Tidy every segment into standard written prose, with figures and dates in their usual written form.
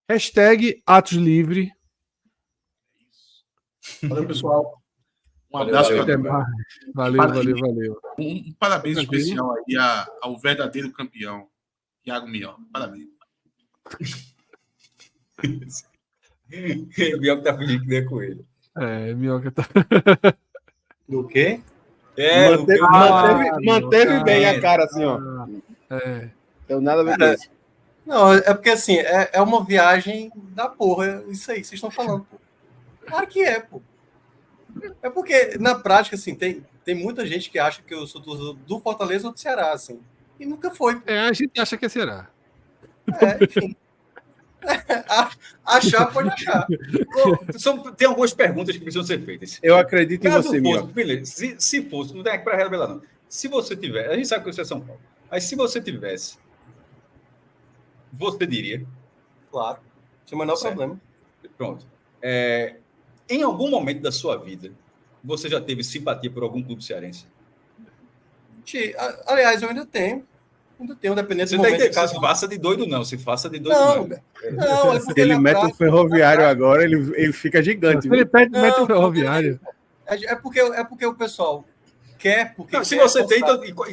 Hashtag Atos Livre. Valeu, pessoal. Um Valeu, abraço. Valeu. Um parabéns Tranquilo. especial aí ao verdadeiro campeão, Thiago Minhoca. Parabéns. Minhoca tá fingindo que nem com ele. Minhoca tá. Do quê? Manteve bem a cara, assim, ó. Tem nada a ver com isso. Não, é porque assim, é uma viagem da porra, isso aí que vocês estão falando, pô. Claro que é, pô. É porque, na prática, assim, tem muita gente que acha que eu sou do Fortaleza ou do Ceará, assim. E nunca foi. A gente acha que é Ceará. Enfim. Achar, pode achar. Tem algumas perguntas que precisam ser feitas. Eu acredito em você, Minhoca. Minhoca. Beleza, se fosse, não tem aqui para revelar, não. Se você tiver, a gente sabe que você é São Paulo, mas se você tivesse, você diria. Claro. Sem o menor problema. Pronto. Em algum momento da sua vida, você já teve simpatia por algum clube cearense? Aliás, eu ainda tenho. Dependendo Você do momento. Se faça de doido, não. Se faça de doido, não. É porque ele mete o ferroviário agora, ele fica gigante. Ele mete o ferroviário. É porque o pessoal quer. Porque não, se você tem,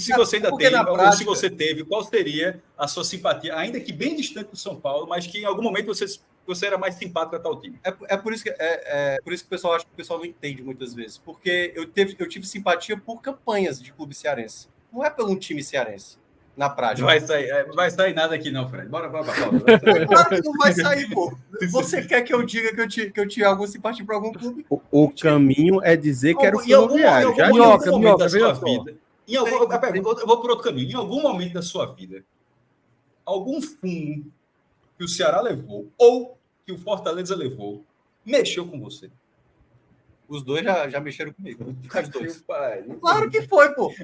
se você ainda tem, prática, ou se você teve, qual seria a sua simpatia, ainda que bem distante do São Paulo, mas que em algum momento você era mais simpático a tal time? É por isso que o pessoal acha que o pessoal não entende muitas vezes. Porque eu tive simpatia por campanhas de clube cearense. Não é pelo time cearense. Na prática. Não vai sair nada aqui, não, Fred. Bora. Claro que não vai sair, pô. Você quer que eu diga que eu tinha alguma simpatia por algum clube? O caminho é dizer que era o ferroviário. ferroviário. Em algum momento da sua vida. Eu vou por outro caminho. Em algum momento da sua vida, algum fumo que o Ceará levou ou que o Fortaleza levou mexeu com você? Os dois já mexeram comigo. Os dois. Claro que foi, pô.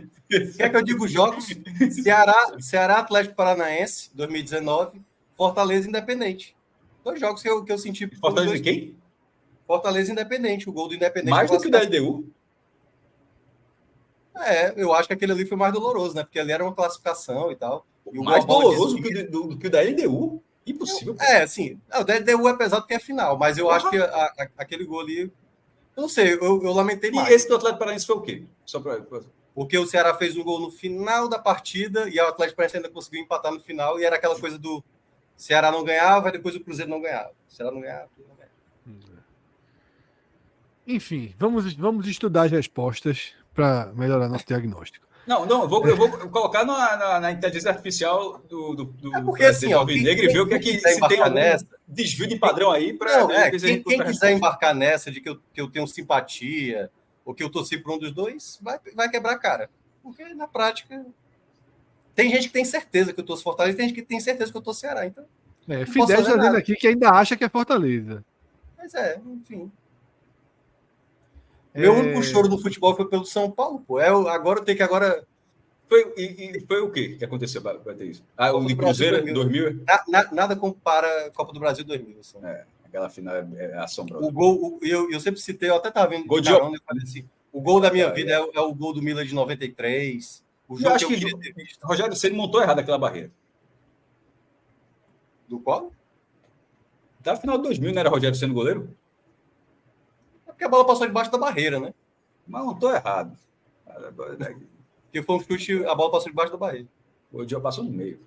Quer que eu diga os jogos? Ceará Atlético Paranaense, 2019. Fortaleza Independente. 2 jogos que eu senti. Fortaleza de quem? Fortaleza Independente. O gol do Independente. Mais do que o da LDU? Eu acho que aquele ali foi mais doloroso, né? Porque ali era uma classificação e tal. E mais doloroso do que o da LDU? Impossível. Sim. O da LDU é pesado porque é final. Mas eu acho que aquele gol ali... Eu não sei, eu lamentei mais. E esse do Atlético Paranaense foi o quê? Porque o Ceará fez um gol no final da partida e o Atlético Paranaense ainda conseguiu empatar no final e era aquela coisa do Ceará não ganhava e depois o Cruzeiro não ganhava. O Ceará não ganhava, não ganhava. Enfim, vamos estudar as respostas para melhorar nosso diagnóstico. Não, eu vou colocar na inteligência artificial do porque assim, Alvinegro e ver o que é que se tem algum desvio de padrão aí para... Quem quiser embarcar nessa de que eu tenho simpatia ou que eu torci por um dos dois, vai quebrar a cara. Porque na prática tem gente que tem certeza que eu torço Fortaleza e tem gente que tem certeza que eu torço Ceará. Então, Fidel está dizendo aqui que ainda acha que é Fortaleza. Mas enfim. Meu único choro no futebol foi pelo São Paulo, pô. Agora eu tenho que Foi o quê que aconteceu para ter isso? O de Cruzeiro 2000? Nada compara a Copa do Brasil 2000. Assim. Aquela final é assombrosa. O gol, eu sempre citei, eu até estava vendo gol eu falei assim, o gol da minha vida é o gol do Milan de 93. O jogo acho que Rogério Ceni montou errado aquela barreira. Do qual? Da final de 2000, não era Rogério Ceni goleiro? É porque a bola passou debaixo da barreira, né? Mas montou errado. Porque foi um chute, a bola passou debaixo da barreira. O dia passou no meio.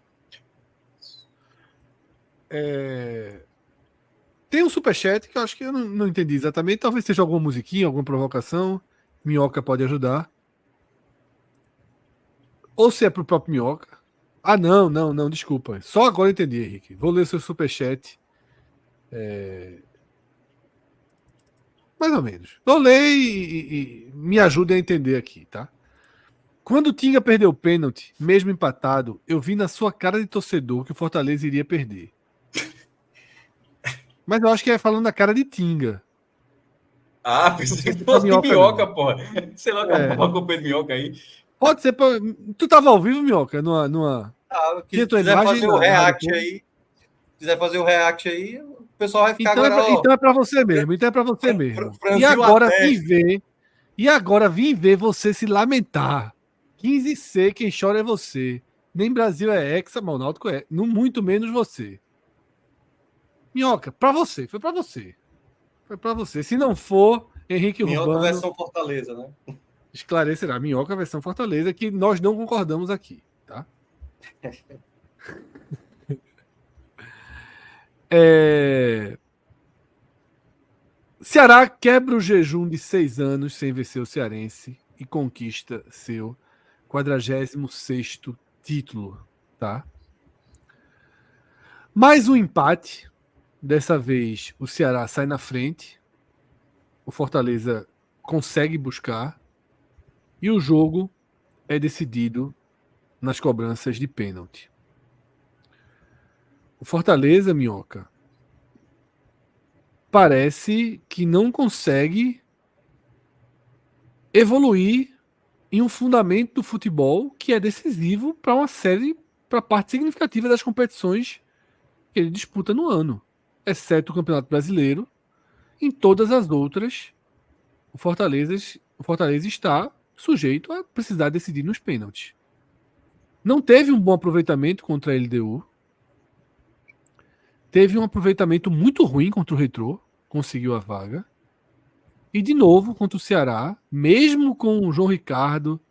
Tem um superchat que eu acho que eu não entendi exatamente. Talvez seja alguma musiquinha, alguma provocação. Minhoca pode ajudar. Ou se é pro próprio Minhoca. Não, desculpa. Só agora eu entendi, Henrique. Vou ler o seu superchat. Mais ou menos. Vou ler e me ajude a entender aqui, tá? Quando o Tinga perdeu o pênalti, mesmo empatado, eu vi na sua cara de torcedor que o Fortaleza iria perder. Mas eu acho que é falando da cara de Tinga. Pensei que fosse de Minhoca, porra. Sei lá, acabou com o Pedro Minhoca aí. Pode ser. Tu tava ao vivo, Minhoca? Quiser fazer o react aí. Quiser fazer o react aí, o pessoal vai ficar agora. Então é pra você mesmo. E agora vim ver você se lamentar. 15C, quem chora é você. Nem Brasil é hexa, mas o Náutico é. Não, muito menos você. Minhoca, pra você, foi pra você. Foi pra você. Se não for, Henrique Minhoca Urbano versão Fortaleza, né? esclarecerá. Minhoca versão Fortaleza, que nós não concordamos aqui, tá? Ceará quebra o jejum de 6 anos sem vencer o cearense e conquista seu 46º título, tá? Mais um empate. Dessa vez o Ceará sai na frente. O Fortaleza consegue buscar. E o jogo é decidido nas cobranças de pênalti. O Fortaleza, Minhoca, parece que não consegue evoluir em um fundamento do futebol que é decisivo para para parte significativa das competições que ele disputa no ano, exceto o Campeonato Brasileiro. Em todas as outras, o Fortaleza está sujeito a precisar decidir nos pênaltis. Não teve um bom aproveitamento contra a LDU. Teve um aproveitamento muito ruim contra o Retrô, conseguiu a vaga. E de novo contra o Ceará, mesmo com o João Ricardo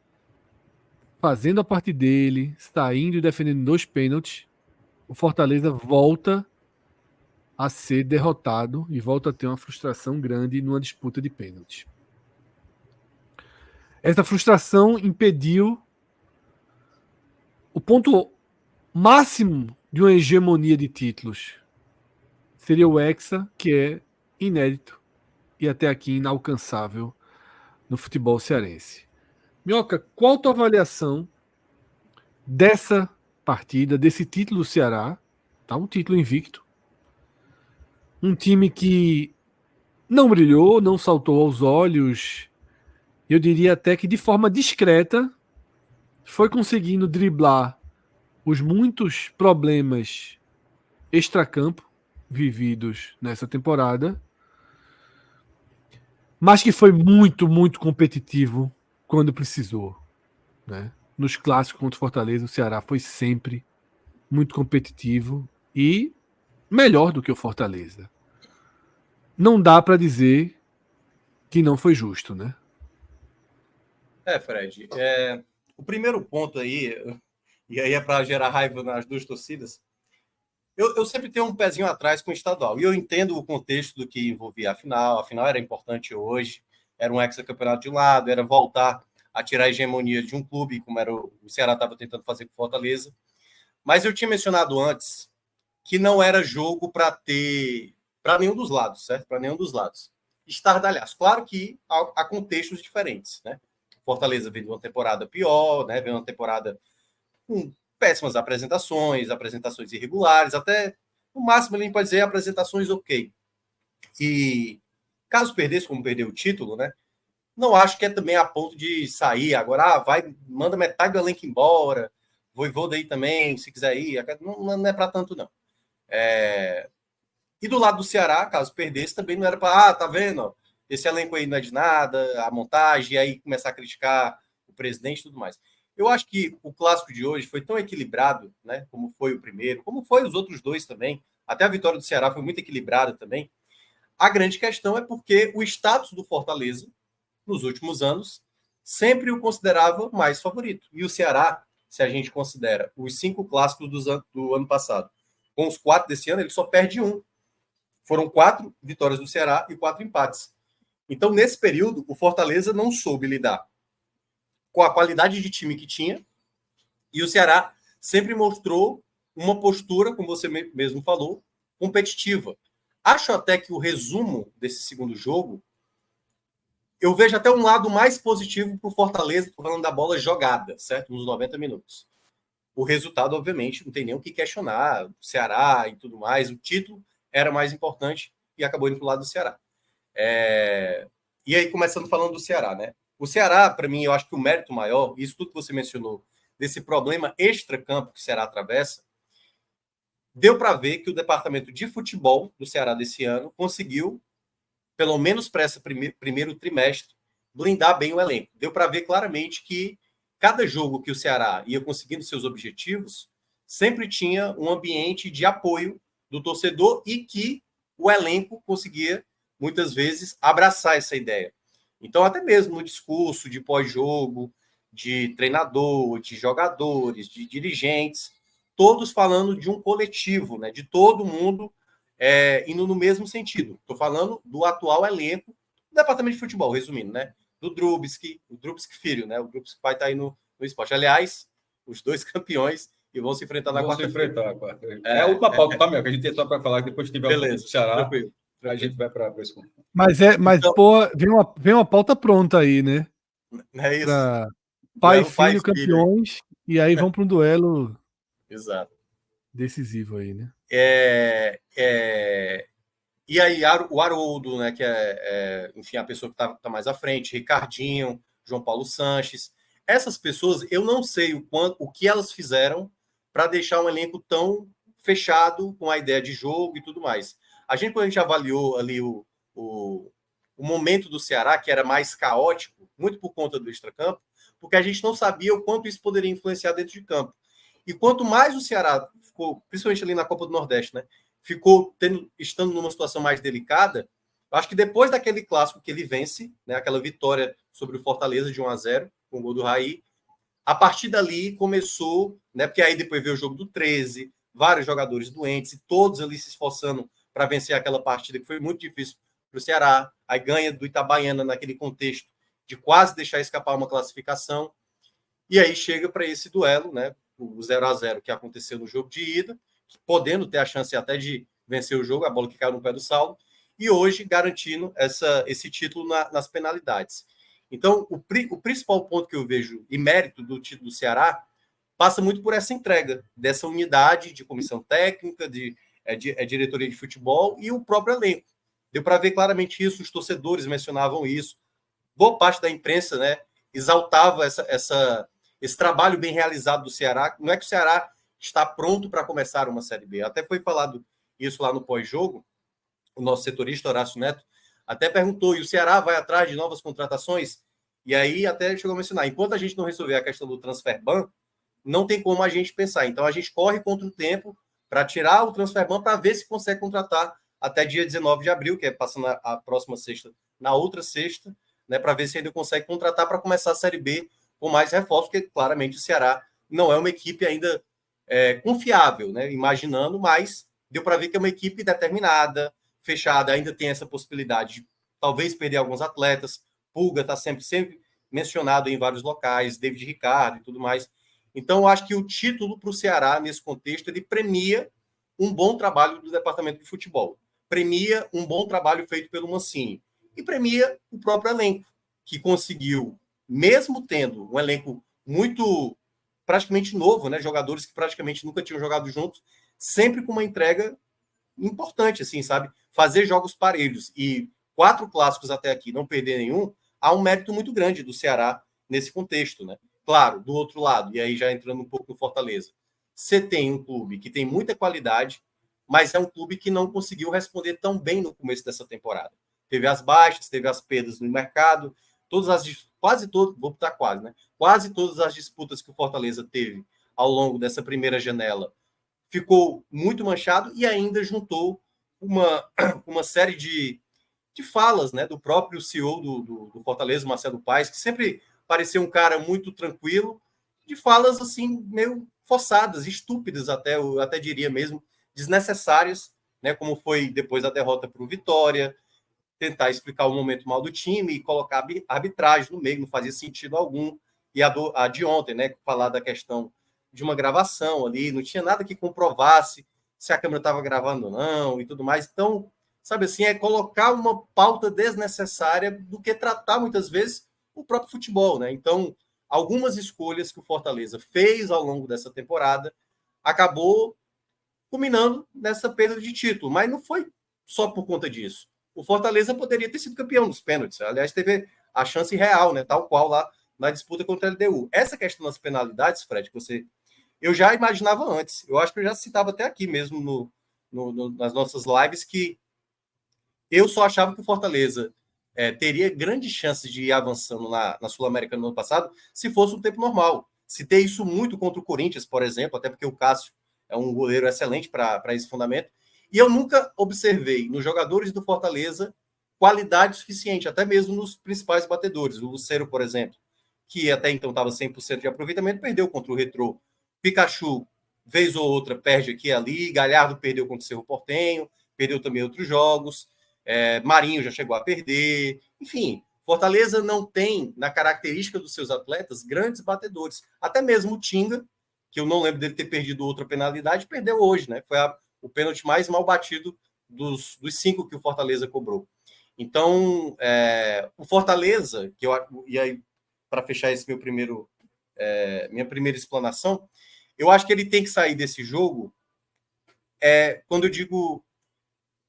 fazendo a parte dele, saindo e defendendo 2 pênaltis, o Fortaleza volta a ser derrotado e volta a ter uma frustração grande numa disputa de pênaltis. Essa frustração impediu o ponto máximo de uma hegemonia de títulos. Seria o Hexa, que é inédito e até aqui inalcançável no futebol cearense. Minhoca, qual a tua avaliação dessa partida, desse título do Ceará? Tá, um título invicto. Um time que não brilhou, não saltou aos olhos. Eu diria até que de forma discreta foi conseguindo driblar os muitos problemas extracampo vividos nessa temporada, mas que foi muito, muito competitivo quando precisou, né? Nos clássicos contra o Fortaleza, o Ceará foi sempre muito competitivo e melhor do que o Fortaleza. Não dá para dizer que não foi justo, né? Fred, o primeiro ponto aí, e aí é para gerar raiva nas duas torcidas, eu sempre tenho um pezinho atrás com o estadual, e eu entendo o contexto do que envolvia a final era importante hoje, era um hexacampeonato de um lado, era voltar a tirar a hegemonia de um clube, como era o Ceará estava tentando fazer com o Fortaleza, mas eu tinha mencionado antes que não era jogo para nenhum dos lados, certo? Para nenhum dos lados. Estardalhaço. Claro que há contextos diferentes, né? Fortaleza vem de uma temporada pior, né? Vem uma temporada com péssimas apresentações irregulares, até no máximo ele pode dizer apresentações ok. E caso perdesse, como perdeu o título, né? Não acho que é também a ponto de sair agora, manda metade do elenco embora, Voivoda aí também, se quiser ir, não é para tanto não. E do lado do Ceará, caso perdesse, também não era para, tá vendo? Esse elenco aí não é de nada, a montagem, e aí começar a criticar o presidente e tudo mais. Eu acho que o clássico de hoje foi tão equilibrado, né? Como foi o primeiro, como foi os outros dois também. Até a vitória do Ceará foi muito equilibrada também. A grande questão é porque o status do Fortaleza, nos últimos anos, sempre o considerava mais favorito. E o Ceará, se a gente considera os 5 clássicos do ano passado, com os 4 desse ano, ele só perde um. Foram 4 vitórias do Ceará e 4 empates. Então, nesse período, o Fortaleza não soube lidar com a qualidade de time que tinha, e o Ceará sempre mostrou uma postura, como você mesmo falou, competitiva. Acho até que o resumo desse segundo jogo, eu vejo até um lado mais positivo para o Fortaleza, falando da bola jogada, certo? Nos 90 minutos. O resultado, obviamente, não tem nem o que questionar, o Ceará e tudo mais, o título era mais importante e acabou indo para o lado do Ceará. E aí, começando falando do Ceará, né? O Ceará, para mim, eu acho que o mérito maior, isso tudo que você mencionou, desse problema extra-campo que o Ceará atravessa, deu para ver que o departamento de futebol do Ceará desse ano conseguiu, pelo menos para esse primeiro trimestre, blindar bem o elenco. Deu para ver claramente que cada jogo que o Ceará ia conseguindo seus objetivos, sempre tinha um ambiente de apoio do torcedor e que o elenco conseguia, muitas vezes, abraçar essa ideia. Então, até mesmo no discurso de pós-jogo, de treinador, de jogadores, de dirigentes, todos falando de um coletivo, né, de todo mundo indo no mesmo sentido. Estou falando do atual elenco do departamento de futebol, resumindo, né? Do Drubsky, o Drubsky filho, né? O Drubsky vai estar aí no esporte. Aliás, os dois campeões e vão se enfrentar na quarta-feira. É a última pauta, tá, meu? Que a gente tem só para falar que depois tiver Beleza, o Ceará, tranquilo. a gente vai para esse ponto. Mas Então, pô, vem uma pauta pronta aí, né? É isso. Pra pai e Pai filho campeões, e aí vão para um duelo Exato. decisivo aí, né? E aí, o Haroldo, né, que enfim, a pessoa que está mais à frente, Ricardinho, João Paulo Sanches. Essas pessoas, eu não sei o que elas fizeram para deixar um elenco tão fechado com a ideia de jogo e tudo mais. Quando a gente avaliou ali o momento do Ceará, que era mais caótico, muito por conta do extracampo, porque a gente não sabia o quanto isso poderia influenciar dentro de campo. E quanto mais o Ceará ficou, principalmente ali na Copa do Nordeste, né, estando numa situação mais delicada, acho que depois daquele clássico que ele vence, né, aquela vitória sobre o Fortaleza de 1-0, com o gol do Raí, a partir dali começou, né, porque aí depois veio o jogo do 13, vários jogadores doentes, e todos ali se esforçando para vencer aquela partida que foi muito difícil para o Ceará, aí ganha do Itabaiana naquele contexto de quase deixar escapar uma classificação, e aí chega para esse duelo, né, o 0-0 que aconteceu no jogo de ida, podendo ter a chance até de vencer o jogo, a bola que caiu no pé do Saulo, e hoje garantindo esse título nas penalidades. Então, o principal ponto que eu vejo e mérito do título do Ceará passa muito por essa entrega, dessa unidade de comissão técnica, de diretoria de futebol e o próprio elenco. Deu para ver claramente isso, os torcedores mencionavam isso, boa parte da imprensa, né, exaltava esse trabalho bem realizado do Ceará. Não é que o Ceará está pronto para começar uma Série B. Até foi falado isso lá no pós-jogo. O nosso setorista, Horácio Neto, até perguntou, e o Ceará vai atrás de novas contratações? E aí até chegou a mencionar, enquanto a gente não resolver a questão do transfer ban, não tem como a gente pensar. Então a gente corre contra o tempo para tirar o transfer ban para ver se consegue contratar até dia 19 de abril, que é passando a próxima sexta, na outra sexta, né, para ver se ainda consegue contratar para começar a Série B com mais reforços, porque claramente o Ceará não é uma equipe ainda confiável, né? Imaginando, mas deu para ver que é uma equipe determinada, fechada, ainda tem essa possibilidade de talvez perder alguns atletas. Pulga está sempre mencionado em vários locais, David Ricardo e tudo mais. Então, eu acho que o título para o Ceará, nesse contexto, ele premia um bom trabalho do departamento de futebol, premia um bom trabalho feito pelo Mancini e premia o próprio elenco, que conseguiu, mesmo tendo um elenco muito praticamente novo, né, jogadores que praticamente nunca tinham jogado juntos, sempre com uma entrega importante, assim, sabe? Fazer jogos parelhos e 4 clássicos até aqui, não perder nenhum, há um mérito muito grande do Ceará nesse contexto, né? Claro, do outro lado, e aí já entrando um pouco no Fortaleza, você tem um clube que tem muita qualidade, mas é um clube que não conseguiu responder tão bem no começo dessa temporada. Teve as baixas, teve as perdas no mercado, quase todas as disputas que o Fortaleza teve ao longo dessa primeira janela ficou muito manchado e ainda juntou uma série de falas, né, do próprio CEO do Fortaleza, Marcelo Paes, que sempre parecia um cara muito tranquilo, de falas assim meio forçadas, estúpidas até, eu até diria mesmo, desnecessárias, né, como foi depois da derrota para o Vitória, tentar explicar o momento mal do time e colocar arbitragem no meio, não fazia sentido algum. E a de ontem, né, falar da questão de uma gravação ali, não tinha nada que comprovasse se a câmera estava gravando ou não e tudo mais. Então, sabe assim, é colocar uma pauta desnecessária do que tratar, muitas vezes, o próprio futebol, né? Então, algumas escolhas que o Fortaleza fez ao longo dessa temporada acabou culminando nessa perda de título, mas não foi só por conta disso. O Fortaleza poderia ter sido campeão dos pênaltis. Aliás, teve a chance real, né? Tal qual lá na disputa contra a LDU. Essa questão das penalidades, Fred, que eu já imaginava antes. Eu acho que eu já citava até aqui mesmo nas nossas lives que eu só achava que o Fortaleza teria grandes chances de ir avançando na Sul-Americana no ano passado se fosse um tempo normal. Citei isso muito contra o Corinthians, por exemplo, até porque o Cássio é um goleiro excelente para esse fundamento. E eu nunca observei nos jogadores do Fortaleza qualidade suficiente, até mesmo nos principais batedores. O Lucero, por exemplo, que até então estava 100% de aproveitamento, perdeu contra o Retrô. Pikachu, vez ou outra, perde aqui e ali. Galhardo perdeu contra o Cerro Porteño, perdeu também outros jogos. Marinho já chegou a perder. Enfim, Fortaleza não tem, na característica dos seus atletas, grandes batedores. Até mesmo o Tinga, que eu não lembro dele ter perdido outra penalidade, perdeu hoje, né? Foi o pênalti mais mal batido dos 5 que o Fortaleza cobrou. Então, o Fortaleza, e aí, para fechar esse minha primeira explanação, eu acho que ele tem que sair desse jogo, quando eu digo,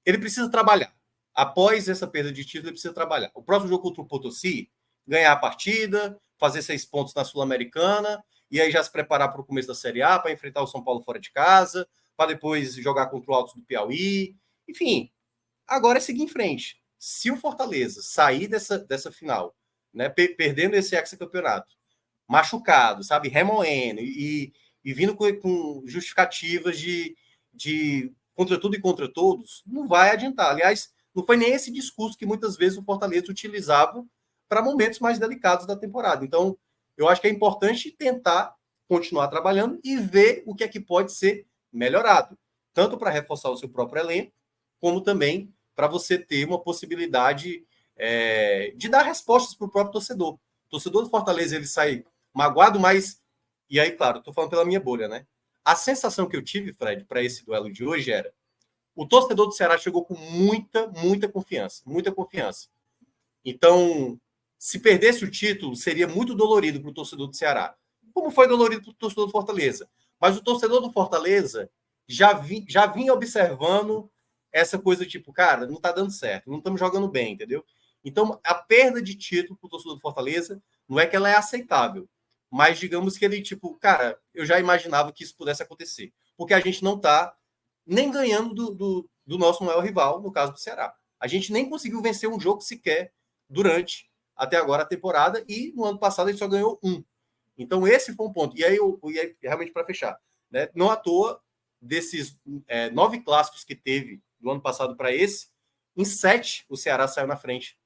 ele precisa trabalhar. Após essa perda de título, ele precisa trabalhar. O próximo jogo contra o Potosí, ganhar a partida, fazer 6 pontos na Sul-Americana, e aí já se preparar para o começo da Série A, para enfrentar o São Paulo fora de casa, para depois jogar contra o Altos do Piauí. Enfim, agora é seguir em frente. Se o Fortaleza sair dessa final, né, perdendo esse hexacampeonato, machucado, sabe, remoendo e vindo com justificativas de contra tudo e contra todos, não vai adiantar. Aliás, não foi nem esse discurso que muitas vezes o Fortaleza utilizava para momentos mais delicados da temporada. Então, eu acho que é importante tentar continuar trabalhando e ver o que é que pode ser melhorado, tanto para reforçar o seu próprio elenco, como também para você ter uma possibilidade de dar respostas para o próprio torcedor. O torcedor do Fortaleza, ele sai magoado, mas... E aí, claro, estou falando pela minha bolha, né? A sensação que eu tive, Fred, para esse duelo de hoje era: o torcedor do Ceará chegou com muita confiança, muita confiança. Então, se perdesse o título, seria muito dolorido para o torcedor do Ceará, como foi dolorido para o torcedor do Fortaleza. Mas o torcedor do Fortaleza já vinha observando essa coisa tipo, cara, não está dando certo, não estamos jogando bem, entendeu? Então, a perda de título para o torcedor do Fortaleza não é que ela é aceitável, mas digamos que ele, tipo, cara, eu já imaginava que isso pudesse acontecer, porque a gente não está nem ganhando do nosso maior rival, no caso do Ceará. A gente nem conseguiu vencer um jogo sequer durante, até agora, a temporada, e no ano passado a gente só ganhou 1. Então, esse foi um ponto. E aí, realmente, para fechar, né? Não à toa, desses 9 clássicos que teve do ano passado para esse, em 7 o Ceará saiu na frente.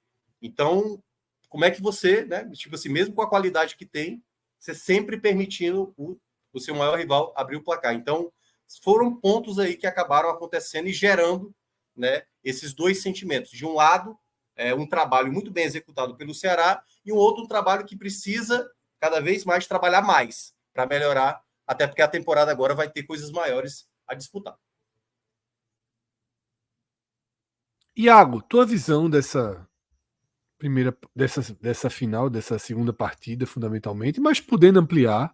Então, como é que você, né, tipo assim, mesmo com a qualidade que tem, você sempre permitindo o seu maior rival abrir o placar. Então, foram pontos aí que acabaram acontecendo e gerando, né, esses dois sentimentos. De um lado, um trabalho muito bem executado pelo Ceará, e um outro, um trabalho que precisa cada vez mais trabalhar mais para melhorar, até porque a temporada agora vai ter coisas maiores a disputar. Iago, tua visão dessa final, dessa segunda partida, fundamentalmente, mas podendo ampliar,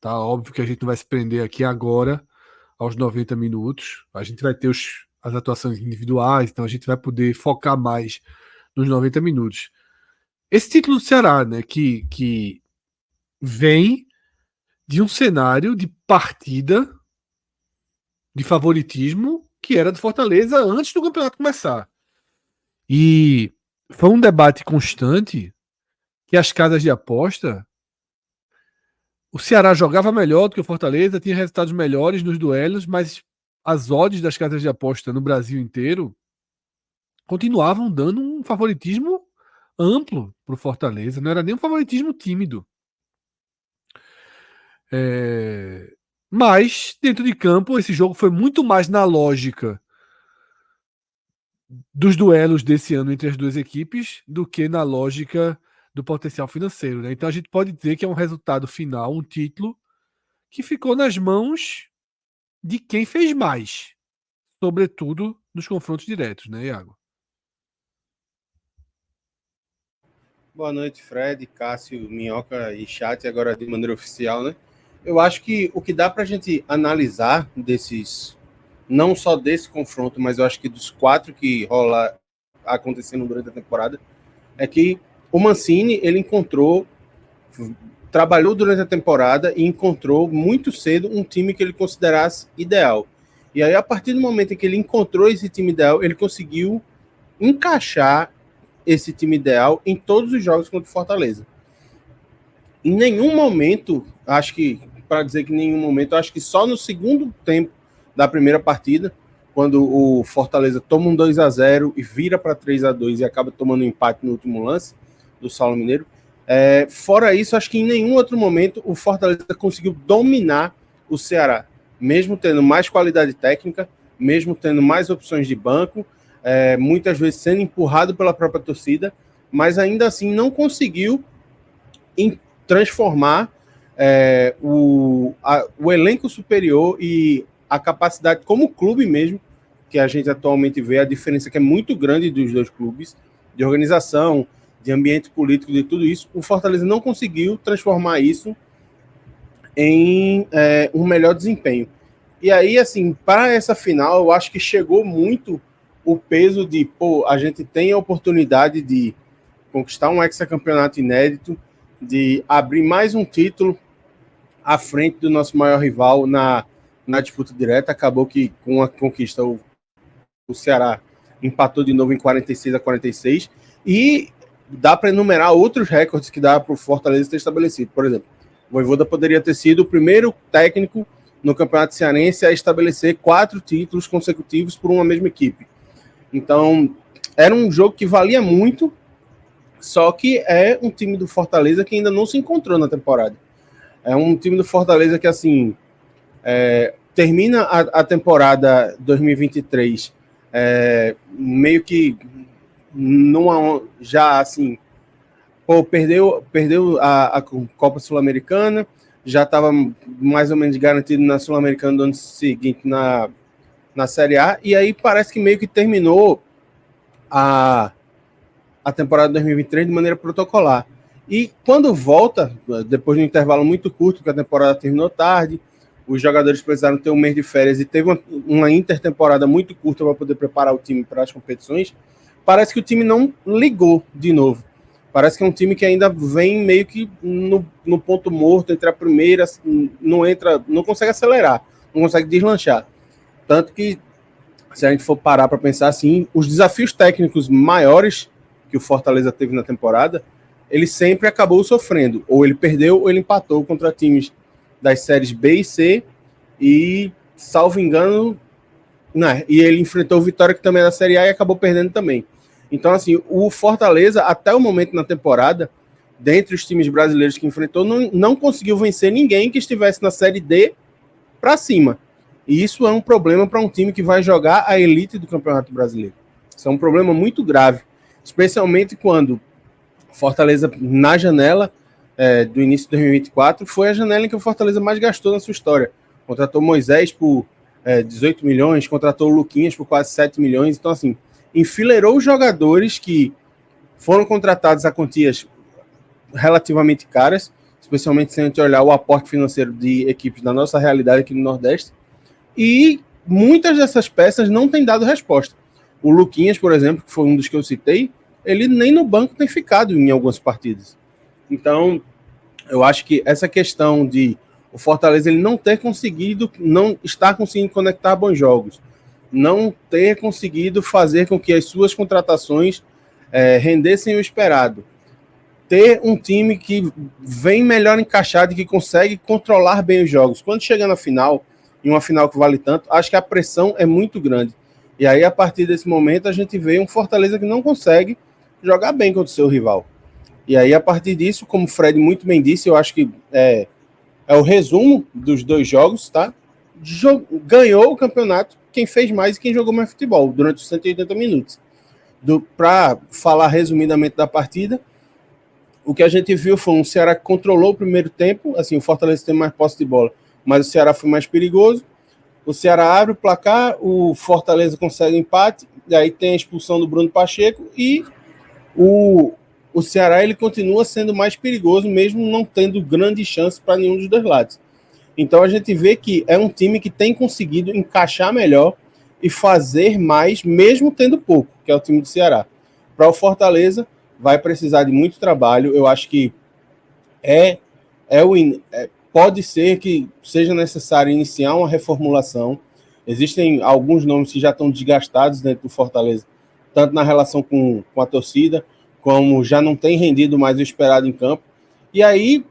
tá? Óbvio que a gente não vai se prender aqui agora aos 90 minutos. A gente vai ter as atuações individuais, então a gente vai poder focar mais nos 90 minutos. Esse título do Ceará, né, que vem de um cenário de partida de favoritismo que era do Fortaleza antes do campeonato começar. E foi um debate constante que as casas de aposta, o Ceará jogava melhor do que o Fortaleza, tinha resultados melhores nos duelos, mas as odds das casas de aposta no Brasil inteiro continuavam dando um favoritismo amplo para o Fortaleza, não era nem um favoritismo tímido. Mas, dentro de campo, esse jogo foi muito mais na lógica dos duelos desse ano entre as duas equipes do que na lógica do potencial financeiro, né? Então a gente pode dizer que é um resultado final, um título que ficou nas mãos de quem fez mais, sobretudo nos confrontos diretos, né, Iago? Boa noite, Fred, Cássio, Minhoca e chat, agora de maneira oficial, né? Eu acho que o que dá para a gente analisar não só desse confronto, mas eu acho que dos 4 que rola acontecendo durante a temporada, é que o Mancini, ele trabalhou durante a temporada e encontrou muito cedo um time que ele considerasse ideal. E aí, a partir do momento em que ele encontrou esse time ideal, ele conseguiu encaixar esse time ideal em todos os jogos contra o Fortaleza. Em nenhum momento, acho que só no segundo tempo da primeira partida, quando o Fortaleza toma um 2-0 e vira para 3-2 e acaba tomando um empate no último lance do Saulo Mineiro. Fora isso, acho que em nenhum outro momento o Fortaleza conseguiu dominar o Ceará, mesmo tendo mais qualidade técnica, mesmo tendo mais opções de banco, muitas vezes sendo empurrado pela própria torcida, mas ainda assim não conseguiu transformar o elenco superior e a capacidade como clube mesmo, que a gente atualmente vê, a diferença que é muito grande dos dois clubes, de organização, de ambiente político, de tudo isso, o Fortaleza não conseguiu transformar isso em um melhor desempenho. E aí, assim, para essa final, eu acho que chegou muito o peso de, a gente tem a oportunidade de conquistar um hexacampeonato inédito, de abrir mais um título à frente do nosso maior rival na disputa direta. Acabou que com a conquista o Ceará empatou de novo em 46-46 e dá para enumerar outros recordes que dá para o Fortaleza ter estabelecido. Por exemplo, o Vojvoda poderia ter sido o primeiro técnico no Campeonato Cearense a estabelecer 4 títulos consecutivos por uma mesma equipe. Então, era um jogo que valia muito, só que é um time do Fortaleza que ainda não se encontrou na temporada. É um time do Fortaleza que, assim, termina a temporada 2023 meio que já, assim, perdeu a Copa Sul-Americana, já estava mais ou menos garantido na Sul-Americana do ano seguinte na Série A, e aí parece que meio que terminou a temporada 2023 de maneira protocolar. E quando volta, depois de um intervalo muito curto, porque a temporada terminou tarde, os jogadores precisaram ter um mês de férias e teve uma intertemporada muito curta para poder preparar o time para as competições, parece que o time não ligou de novo. Parece que é um time que ainda vem meio que no ponto morto entre a primeira, não consegue acelerar, não consegue deslanchar. Tanto que, se a gente for parar para pensar assim, os desafios técnicos maiores que o Fortaleza teve na temporada, ele sempre acabou sofrendo. Ou ele perdeu ou ele empatou contra times das séries B e C e, salvo engano, e ele enfrentou o Vitória, que também é da Série A, e acabou perdendo também. Então, assim, o Fortaleza, até o momento na temporada, dentre os times brasileiros que enfrentou, não conseguiu vencer ninguém que estivesse na Série D para cima. E isso é um problema para um time que vai jogar a elite do Campeonato Brasileiro. Isso é um problema muito grave, especialmente quando Fortaleza, na janela do início de 2024, foi a janela em que o Fortaleza mais gastou na sua história. Contratou Moisés por 18 milhões, contratou o Luquinhas por quase 7 milhões. Então, assim, enfileirou jogadores que foram contratados a quantias relativamente caras, especialmente se a gente olhar o aporte financeiro de equipes da nossa realidade aqui no Nordeste, e muitas dessas peças não têm dado resposta. O Luquinhas, por exemplo, que foi um dos que eu citei, ele nem no banco tem ficado em algumas partidas. Então, eu acho que essa questão de o Fortaleza ele não estar conseguindo conectar bons jogos, não ter conseguido fazer com que as suas contratações rendessem o esperado, ter um time que vem melhor encaixado e que consegue controlar bem os jogos. Quando chega na final, em uma final que vale tanto, acho que a pressão é muito grande. E aí, a partir desse momento, a gente vê um Fortaleza que não consegue jogar bem contra o seu rival. E aí, a partir disso, como o Fred muito bem disse, eu acho que é o resumo dos dois jogos, tá? Ganhou o campeonato quem fez mais e quem jogou mais futebol durante os 180 minutos. Para falar resumidamente da partida, o que a gente viu foi um Ceará que controlou o primeiro tempo, assim, o Fortaleza tem mais posse de bola, mas o Ceará foi mais perigoso. O Ceará abre o placar, o Fortaleza consegue empate, e aí tem a expulsão do Bruno Pacheco e o Ceará ele continua sendo mais perigoso, mesmo não tendo grande chance para nenhum dos dois lados. Então a gente vê que é um time que tem conseguido encaixar melhor e fazer mais, mesmo tendo pouco, que é o time do Ceará. Para o Fortaleza, vai precisar de muito trabalho. Eu acho que pode ser que seja necessário iniciar uma reformulação. Existem alguns nomes que já estão desgastados dentro do Fortaleza, tanto na relação com a torcida, como já não tem rendido mais o esperado em campo. E aí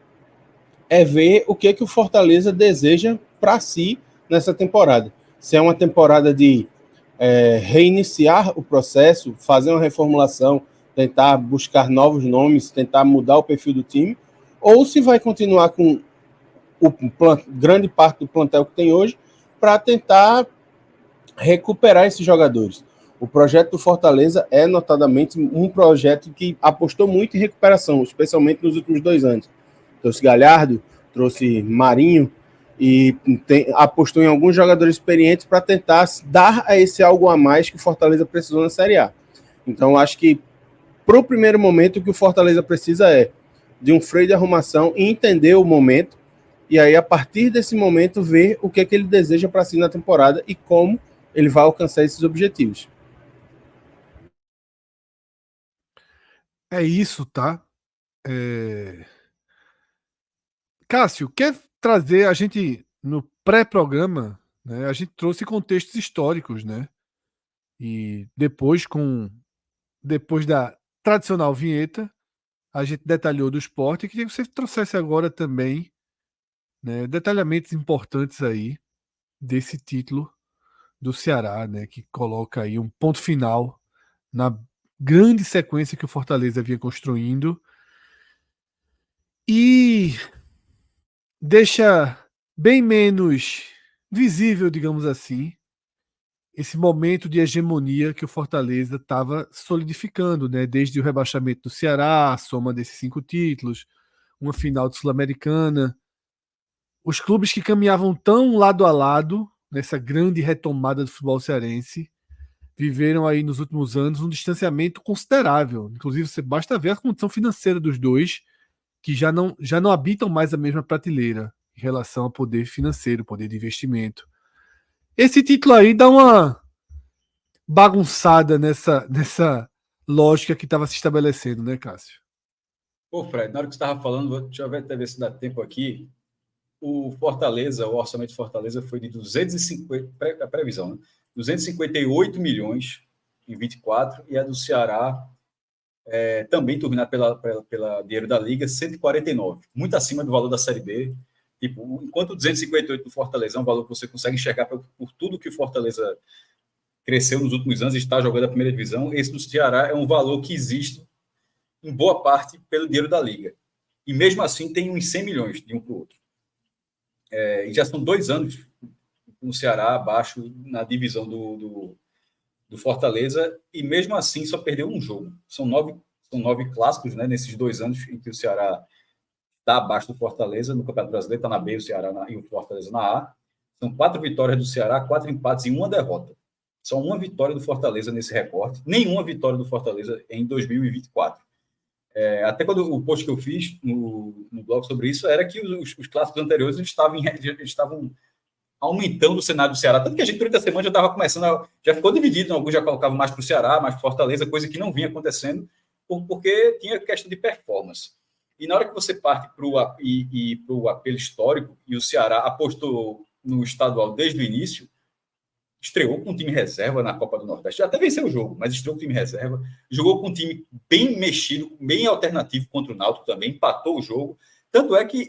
ver o que o Fortaleza deseja para si nessa temporada. Se é uma temporada de reiniciar o processo, fazer uma reformulação, tentar buscar novos nomes, tentar mudar o perfil do time, ou se vai continuar com grande parte do plantel que tem hoje para tentar recuperar esses jogadores. O projeto do Fortaleza é notadamente um projeto que apostou muito em recuperação, especialmente nos últimos 2 anos. Trouxe Galhardo, trouxe Marinho e apostou em alguns jogadores experientes para tentar dar a esse algo a mais que o Fortaleza precisou na Série A. Então, acho que para o primeiro momento o que o Fortaleza precisa é de um freio de arrumação e entender o momento, e aí a partir desse momento ver o que é que ele deseja para si na temporada e como ele vai alcançar esses objetivos. É isso, tá? Cássio, quer trazer a gente no pré-programa, né? A gente trouxe contextos históricos, né? E depois da tradicional vinheta, a gente detalhou do esporte. Eu queria que você trouxesse agora também, né, detalhamentos importantes aí desse título do Ceará, né, que coloca aí um ponto final na grande sequência que o Fortaleza vinha construindo e deixa bem menos visível, digamos assim, esse momento de hegemonia que o Fortaleza estava solidificando, né? Desde o rebaixamento do Ceará, a soma desses 5 títulos, uma final de Sul-Americana. Os clubes que caminhavam tão lado a lado nessa grande retomada do futebol cearense viveram aí nos últimos anos um distanciamento considerável. Inclusive, você basta ver a condição financeira dos dois, que já não habitam mais a mesma prateleira em relação ao poder financeiro, poder de investimento. Esse título aí dá uma bagunçada nessa lógica que estava se estabelecendo, né, Cássio? Pô, Fred, na hora que você estava falando, deixa eu ver se dá tempo aqui. O orçamento de Fortaleza foi de 250, a previsão, né? 258 milhões em 24, e a do Ceará, também turbinada pela dinheiro da Liga, 149, muito acima do valor da Série B. Tipo, enquanto o 258 do Fortaleza é um valor que você consegue enxergar por tudo que o Fortaleza cresceu nos últimos anos e está jogando a primeira divisão, esse do Ceará é um valor que existe em boa parte pelo dinheiro da Liga. E mesmo assim tem uns 100 milhões de um para o outro. E já são 2 anos com o Ceará abaixo na divisão do Fortaleza, e mesmo assim só perdeu um jogo. São 9 clássicos, né, nesses 2 anos em que o Ceará está abaixo do Fortaleza. No Campeonato Brasileiro está na B, o Ceará e o Fortaleza na A. São 4 vitórias do Ceará, 4 empates e 1 derrota. Só uma vitória do Fortaleza nesse recorte. Nenhuma vitória do Fortaleza em 2024. Até quando o post que eu fiz no blog sobre isso era que os clássicos anteriores estavam aumentando o cenário do Ceará. Tanto que a gente, durante a semana, já estava começando, já ficou dividido. Alguns já colocavam mais para o Ceará, mais para o Fortaleza, coisa que não vinha acontecendo, porque tinha questão de performance. E na hora que você parte para o apelo histórico, e o Ceará apostou no estadual desde o início, estreou com um time reserva na Copa do Nordeste, até venceu o jogo, mas estreou com time reserva, jogou com um time bem mexido, bem alternativo contra o Náutico também, empatou o jogo. Tanto é que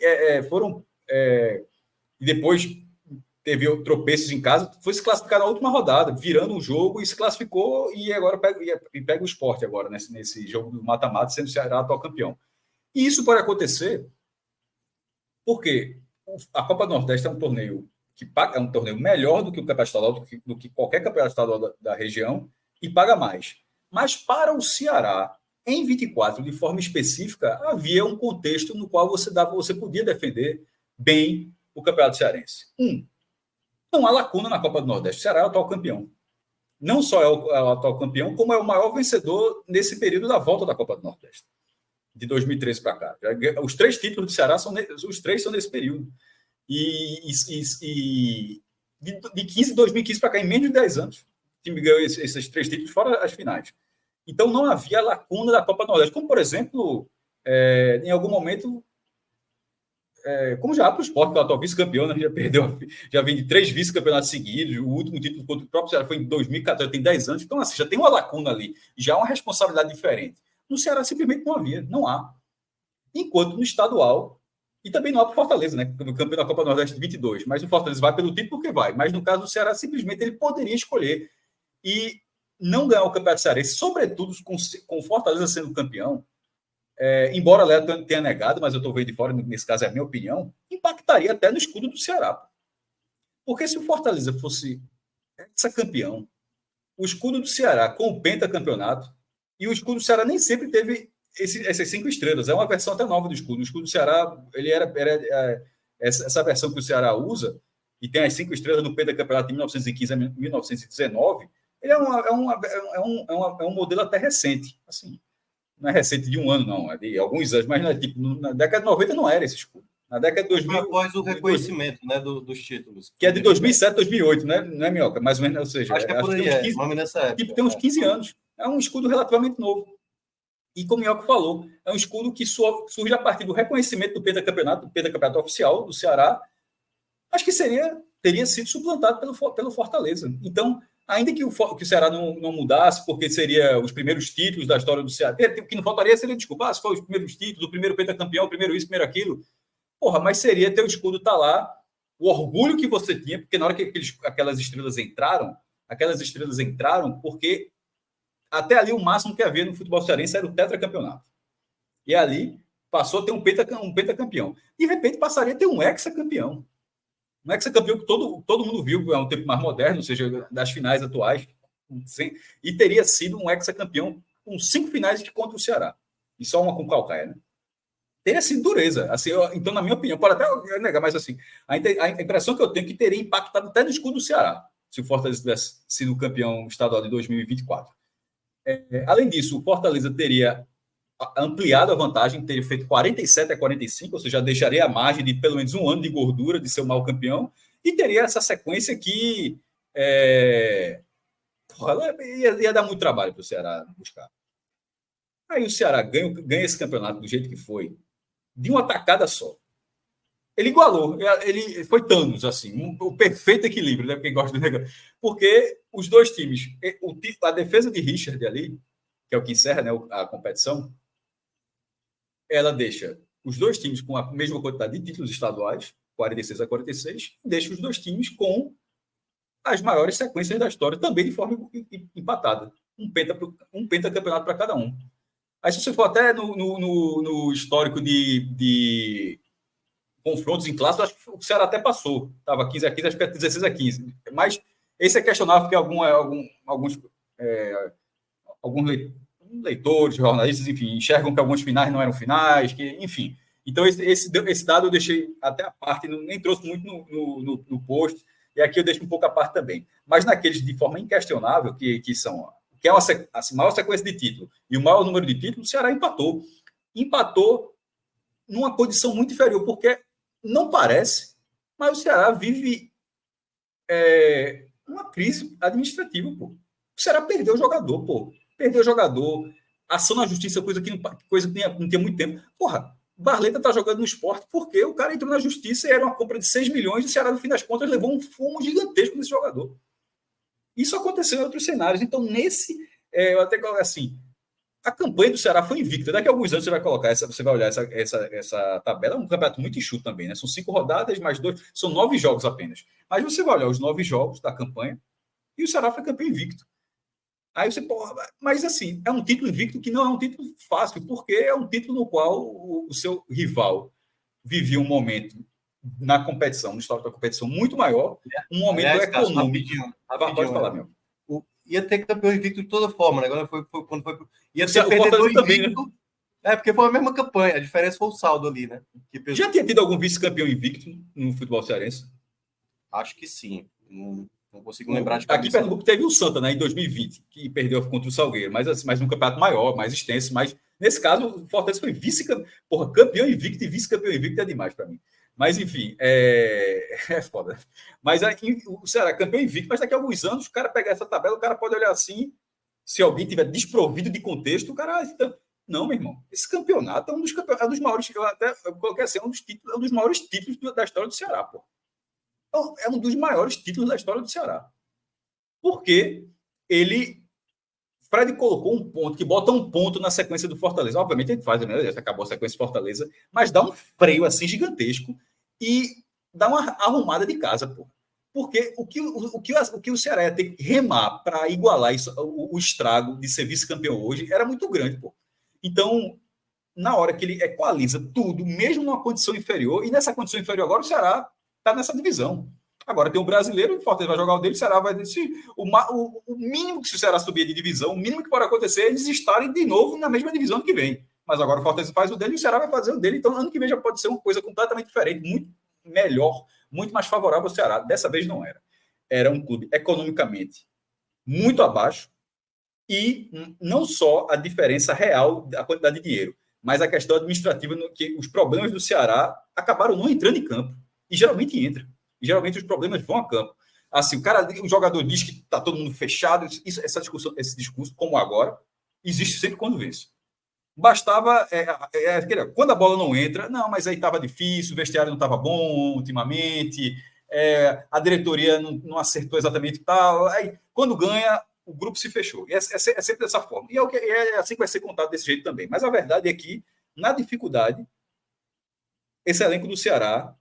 depois teve tropeços em casa, foi se classificar na última rodada, virando um jogo e se classificou, e agora pega o Sport agora nesse jogo do mata-mata, sendo o Ceará atual campeão. E isso pode acontecer porque a Copa do Nordeste é um torneio que é um torneio melhor do que o Campeonato Estadual, do que qualquer Campeonato Estadual da região, e paga mais. Mas para o Ceará, em 24, de forma específica, havia um contexto no qual você podia defender bem o Campeonato Cearense. Não há lacuna na Copa do Nordeste. O Ceará é o atual campeão. Não só é o atual campeão, como é o maior vencedor nesse período da volta da Copa do Nordeste, de 2013 para cá. Os 3 títulos do Ceará são nesse período. E de 2015 para cá, em menos de 10 anos, o time ganhou esses 3 títulos, fora as finais. Então, não havia lacuna da Copa do Nordeste. Como, por exemplo, em algum momento, como já para o Sport, que é o atual vice-campeão, né, já vem de 3 vice-campeonatos seguidos. O último título contra o próprio Ceará foi em 2014, tem 10 anos. Então, assim, já tem uma lacuna ali, já há uma responsabilidade diferente. No Ceará, simplesmente não havia, não há. Enquanto no estadual, e também não há para o Fortaleza, né? No campeão da Copa do Nordeste de 22. Mas o Fortaleza vai pelo título porque vai. Mas no caso do Ceará, simplesmente ele poderia escolher e não ganhar o Campeonato Cearense, sobretudo com o Fortaleza sendo campeão, embora o Léo tenha negado, mas eu estou vendo de fora, nesse caso é a minha opinião, impactaria até no escudo do Ceará. Porque se o Fortaleza fosse campeão, o escudo do Ceará com o pentacampeonato, e o escudo do Ceará nem sempre teve essas 5 estrelas, é uma versão até nova do escudo. O escudo do Ceará, ele era essa versão que o Ceará usa, e tem as 5 estrelas no pentacampeonato de 1915 a 1919, ele é um modelo até recente, assim. Não é recente de um ano, não, é de alguns anos, mas não é, tipo, na década de 90 não era esse escudo. Na década de 2000... Após o reconhecimento, né, dos títulos. Que é de 2007, 2008, né? Não é, Minhoca? Mais ou menos, ou seja... Acho que é por aí, nessa época. Tipo, tem uns 15 anos. É um escudo relativamente novo. E como o Minhoca falou, é um escudo que surge a partir do reconhecimento do pentacampeonato oficial do Ceará. Acho que teria sido suplantado pelo Fortaleza. Então, ainda que o Ceará não mudasse, porque seria os primeiros títulos da história do Ceará, o que não faltaria seria desculpa, se for os primeiros títulos, o primeiro pentacampeão, o primeiro isso, o primeiro aquilo. Porra, mas seria ter o escudo tá lá, o orgulho que você tinha, porque na hora que aquelas estrelas entraram porque até ali o máximo que havia no futebol cearense era o tetracampeonato. E ali passou a ter um pentacampeão. De repente passaria a ter um hexacampeão. Um hexacampeão que todo mundo viu, é um tempo mais moderno, ou seja, das finais atuais, e teria sido um hexacampeão com 5 finais contra o Ceará. E só uma com o Calcaia, né? Teria sido dureza. Assim, então, na minha opinião, pode até negar, mas assim, a impressão que eu tenho é que teria impactado até no escudo do Ceará, se o Fortaleza tivesse sido campeão estadual de 2024. Além disso, o Fortaleza teria ampliado a vantagem, teria feito 47-45, ou seja, deixaria a margem de pelo menos um ano de gordura de ser o maior campeão, e teria essa sequência que ia dar muito trabalho para o Ceará buscar. Aí o Ceará ganha esse campeonato do jeito que foi, de uma tacada só. Ele igualou, ele foi Thanos, assim, o perfeito equilíbrio, né? Quem gosta do negócio. Porque os dois times, a defesa de Richard ali, que é o que encerra, né, a competição, ela deixa os dois times com a mesma quantidade de títulos estaduais, 46-46, e deixa os dois times com as maiores sequências da história, também de forma empatada. Um pentacampeonato para cada um. Aí, se você for até no histórico de confrontos em clássicos, acho que o Ceará até passou. Estava 15-15, acho que é 16-15. Mas esse é questionável, porque alguns leitores, jornalistas, enfim, enxergam que algumas finais não eram finais, enfim. Então, esse dado eu deixei até a parte, nem trouxe muito no post, e aqui eu deixo um pouco a parte também. Mas naqueles de forma inquestionável, que é a maior sequência de título e o maior número de títulos, o Ceará empatou. Empatou numa condição muito inferior, porque não parece, mas o Ceará vive uma crise administrativa, pô. O Ceará perdeu o jogador, pô. Perdeu o jogador, ação na justiça, coisa que não tinha muito tempo. Porra, Barleta tá jogando no Sport porque o cara entrou na justiça e era uma compra de 6 milhões e o Ceará, no fim das contas, levou um fumo gigantesco desse jogador. Isso aconteceu em outros cenários. Então, eu até coloco assim, a campanha do Ceará foi invicta. Daqui a alguns anos você vai olhar essa tabela, é um campeonato muito enxuto também, né? São 5 rodadas, mais 2, são 9 jogos apenas. Mas você vai olhar os 9 jogos da campanha e o Ceará foi campeão invicto. Aí você, mas assim, é um título invicto que não é um título fácil, porque é um título no qual o seu rival vivia um momento na competição, no histórico da competição, muito maior, um momento econômico. Rapidinho, pode falar, meu. Ia ter campeão invicto de toda forma, né? Quando foi ia ter perdedor invicto. Também, né? Porque foi a mesma campanha, a diferença foi o saldo ali, né? Já tinha tido algum vice-campeão invicto no futebol cearense? Acho que sim. Não consigo lembrar de cabeça. Aqui em Pernambuco teve o Santa, né, em 2020, que perdeu contra o Salgueiro, mas um campeonato maior, mais extenso, mas nesse caso o Fortaleza foi campeão invicto, e vice-campeão invicto é demais para mim. Mas, enfim, é foda. Mas o Ceará é campeão invicto, mas daqui a alguns anos o cara pegar essa tabela, o cara pode olhar assim, se alguém tiver desprovido de contexto, o cara... Não, meu irmão, esse campeonato é um dos maiores, eu coloquei assim, é um dos maiores títulos da história do Ceará, pô. É um dos maiores títulos da história do Ceará. Porque Fred colocou um ponto, que bota um ponto na sequência do Fortaleza. Obviamente, a gente faz, né? Acabou a sequência do Fortaleza, mas dá um freio assim gigantesco e dá uma arrumada de casa, pô. Porque o que o Ceará ia ter que remar para igualar isso, o estrago de ser vice-campeão hoje era muito grande, pô. Então, na hora que ele equaliza tudo, mesmo numa condição inferior, e nessa condição inferior agora o Ceará está nessa divisão. Agora tem um brasileiro, o Fortaleza vai jogar o dele, o Ceará vai decidir. O mínimo que se o Ceará subir de divisão, o mínimo que pode acontecer é eles estarem de novo na mesma divisão que vem. Mas agora o Fortaleza faz o dele e o Ceará vai fazer o dele. Então, ano que vem já pode ser uma coisa completamente diferente, muito melhor, muito mais favorável ao Ceará. Dessa vez não era. Era um clube economicamente muito abaixo e não só a diferença real da quantidade de dinheiro, mas a questão administrativa, que os problemas do Ceará acabaram não entrando em campo. E geralmente entra. E geralmente os problemas vão a campo. Assim, o jogador diz que está todo mundo fechado. Esse discurso, como agora, existe sempre quando vence. Bastava... quando a bola não entra, não, mas aí estava difícil, o vestiário não estava bom ultimamente, a diretoria não acertou exatamente tal. Aí, quando ganha, o grupo se fechou. E é sempre dessa forma. E é assim que vai ser contado desse jeito também. Mas a verdade é que, na dificuldade, esse elenco do Ceará,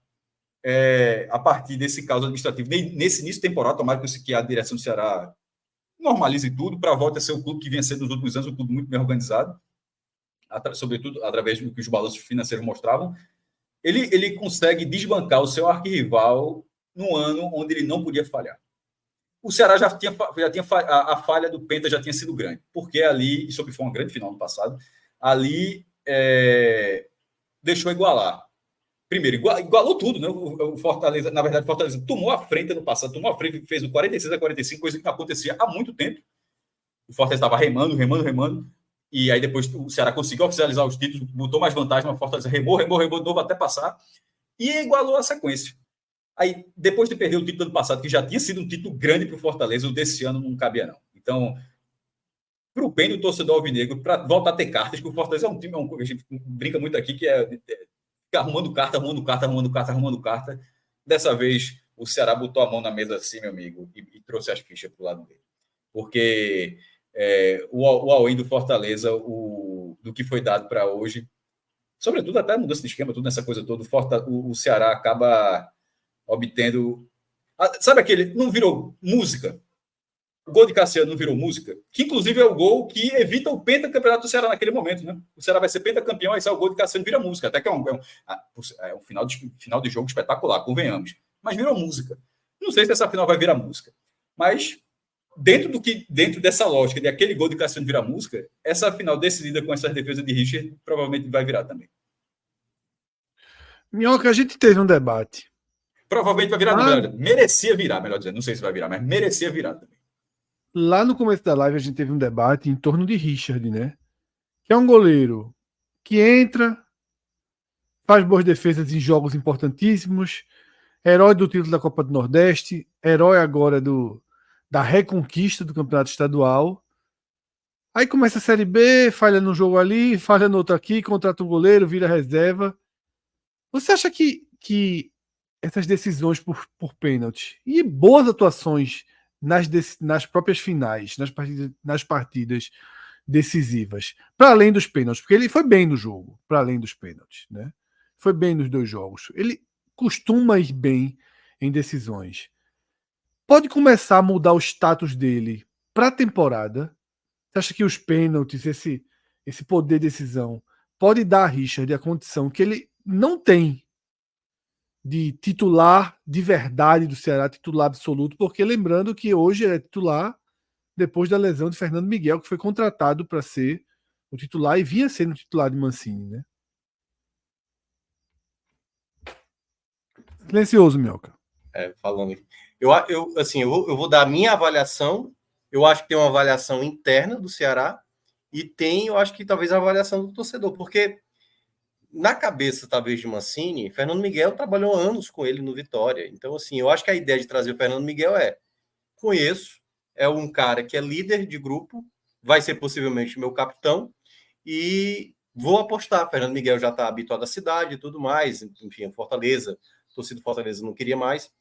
a partir desse caso administrativo, nesse início de temporada, tomara que a direção do Ceará normalize tudo, para a volta a ser o clube que vinha sendo nos últimos anos, um clube muito bem organizado, sobretudo através do que os balanços financeiros mostravam, ele consegue desbancar o seu arquirrival num ano onde ele não podia falhar. O Ceará já tinha a falha do Penta já tinha sido grande, porque ali, isso foi uma grande final no passado, ali deixou igualar. Primeiro, igualou tudo, né? O Fortaleza, na verdade, o Fortaleza tomou a frente no passado, fez o 46-45, coisa que não acontecia há muito tempo. O Fortaleza estava remando, e aí depois o Ceará conseguiu oficializar os títulos, botou mais vantagem, mas o Fortaleza remou de novo até passar, e igualou a sequência. Aí, depois de perder o título do ano passado, que já tinha sido um título grande para o Fortaleza, o desse ano não cabia, não. Então, para o bem do torcedor alvinegro, para voltar a ter cartas, que o Fortaleza é um time, a gente brinca muito aqui, que fica arrumando carta. Dessa vez, o Ceará botou a mão na mesa assim, meu amigo, e trouxe as fichas para o lado dele. Porque o all-in do Fortaleza, do que foi dado para hoje, sobretudo até a mudança de esquema, tudo nessa coisa toda, o Ceará acaba obtendo... Sabe aquele... Não virou música? O gol de Cassiano não virou música? Que, inclusive, é o gol que evita o pentacampeonato do Ceará naquele momento, né? O Ceará vai ser pentacampeão, aí sai o gol de Cassiano, vira música. Até que é um final de jogo espetacular, convenhamos. Mas virou música. Não sei se essa final vai virar música. Mas, dentro dessa lógica de aquele gol de Cassiano virar música, essa final decidida com essa defesa de Richard provavelmente vai virar também. Minhoca, a gente teve um debate. Provavelmente vai virar, merecia virar, melhor dizendo. Não sei se vai virar, mas merecia virar também. Lá no começo da live a gente teve um debate em torno de Richard, né? Que é um goleiro que entra, faz boas defesas em jogos importantíssimos, herói do título da Copa do Nordeste, herói agora da reconquista do Campeonato Estadual. Aí começa a Série B, falha no jogo ali, falha no outro aqui, contrata um goleiro, vira reserva. Você acha que essas decisões por pênalti e boas atuações nas próprias finais, nas partidas decisivas, para além dos pênaltis, porque ele foi bem no jogo, para além dos pênaltis, né? Foi bem nos dois jogos. Ele costuma ir bem em decisões. Pode começar a mudar o status dele para a temporada? Você acha que os pênaltis, esse poder de decisão, pode dar a Richard a condição que ele não tem de titular de verdade do Ceará, titular absoluto, porque lembrando que hoje ele é titular depois da lesão de Fernando Miguel, que foi contratado para ser o titular e vinha sendo o titular de Mancini, né? Silencioso, Mioca. Falando. Eu vou dar a minha avaliação. Eu acho que tem uma avaliação interna do Ceará e tem, eu acho que talvez a avaliação do torcedor, porque na cabeça, talvez, de Mancini, Fernando Miguel trabalhou anos com ele no Vitória. Então, assim, eu acho que a ideia de trazer o Fernando Miguel conheço, é um cara que é líder de grupo, vai ser possivelmente meu capitão, e vou apostar. Fernando Miguel já está habituado à cidade e tudo mais, enfim, Fortaleza, torcida do Fortaleza não queria mais.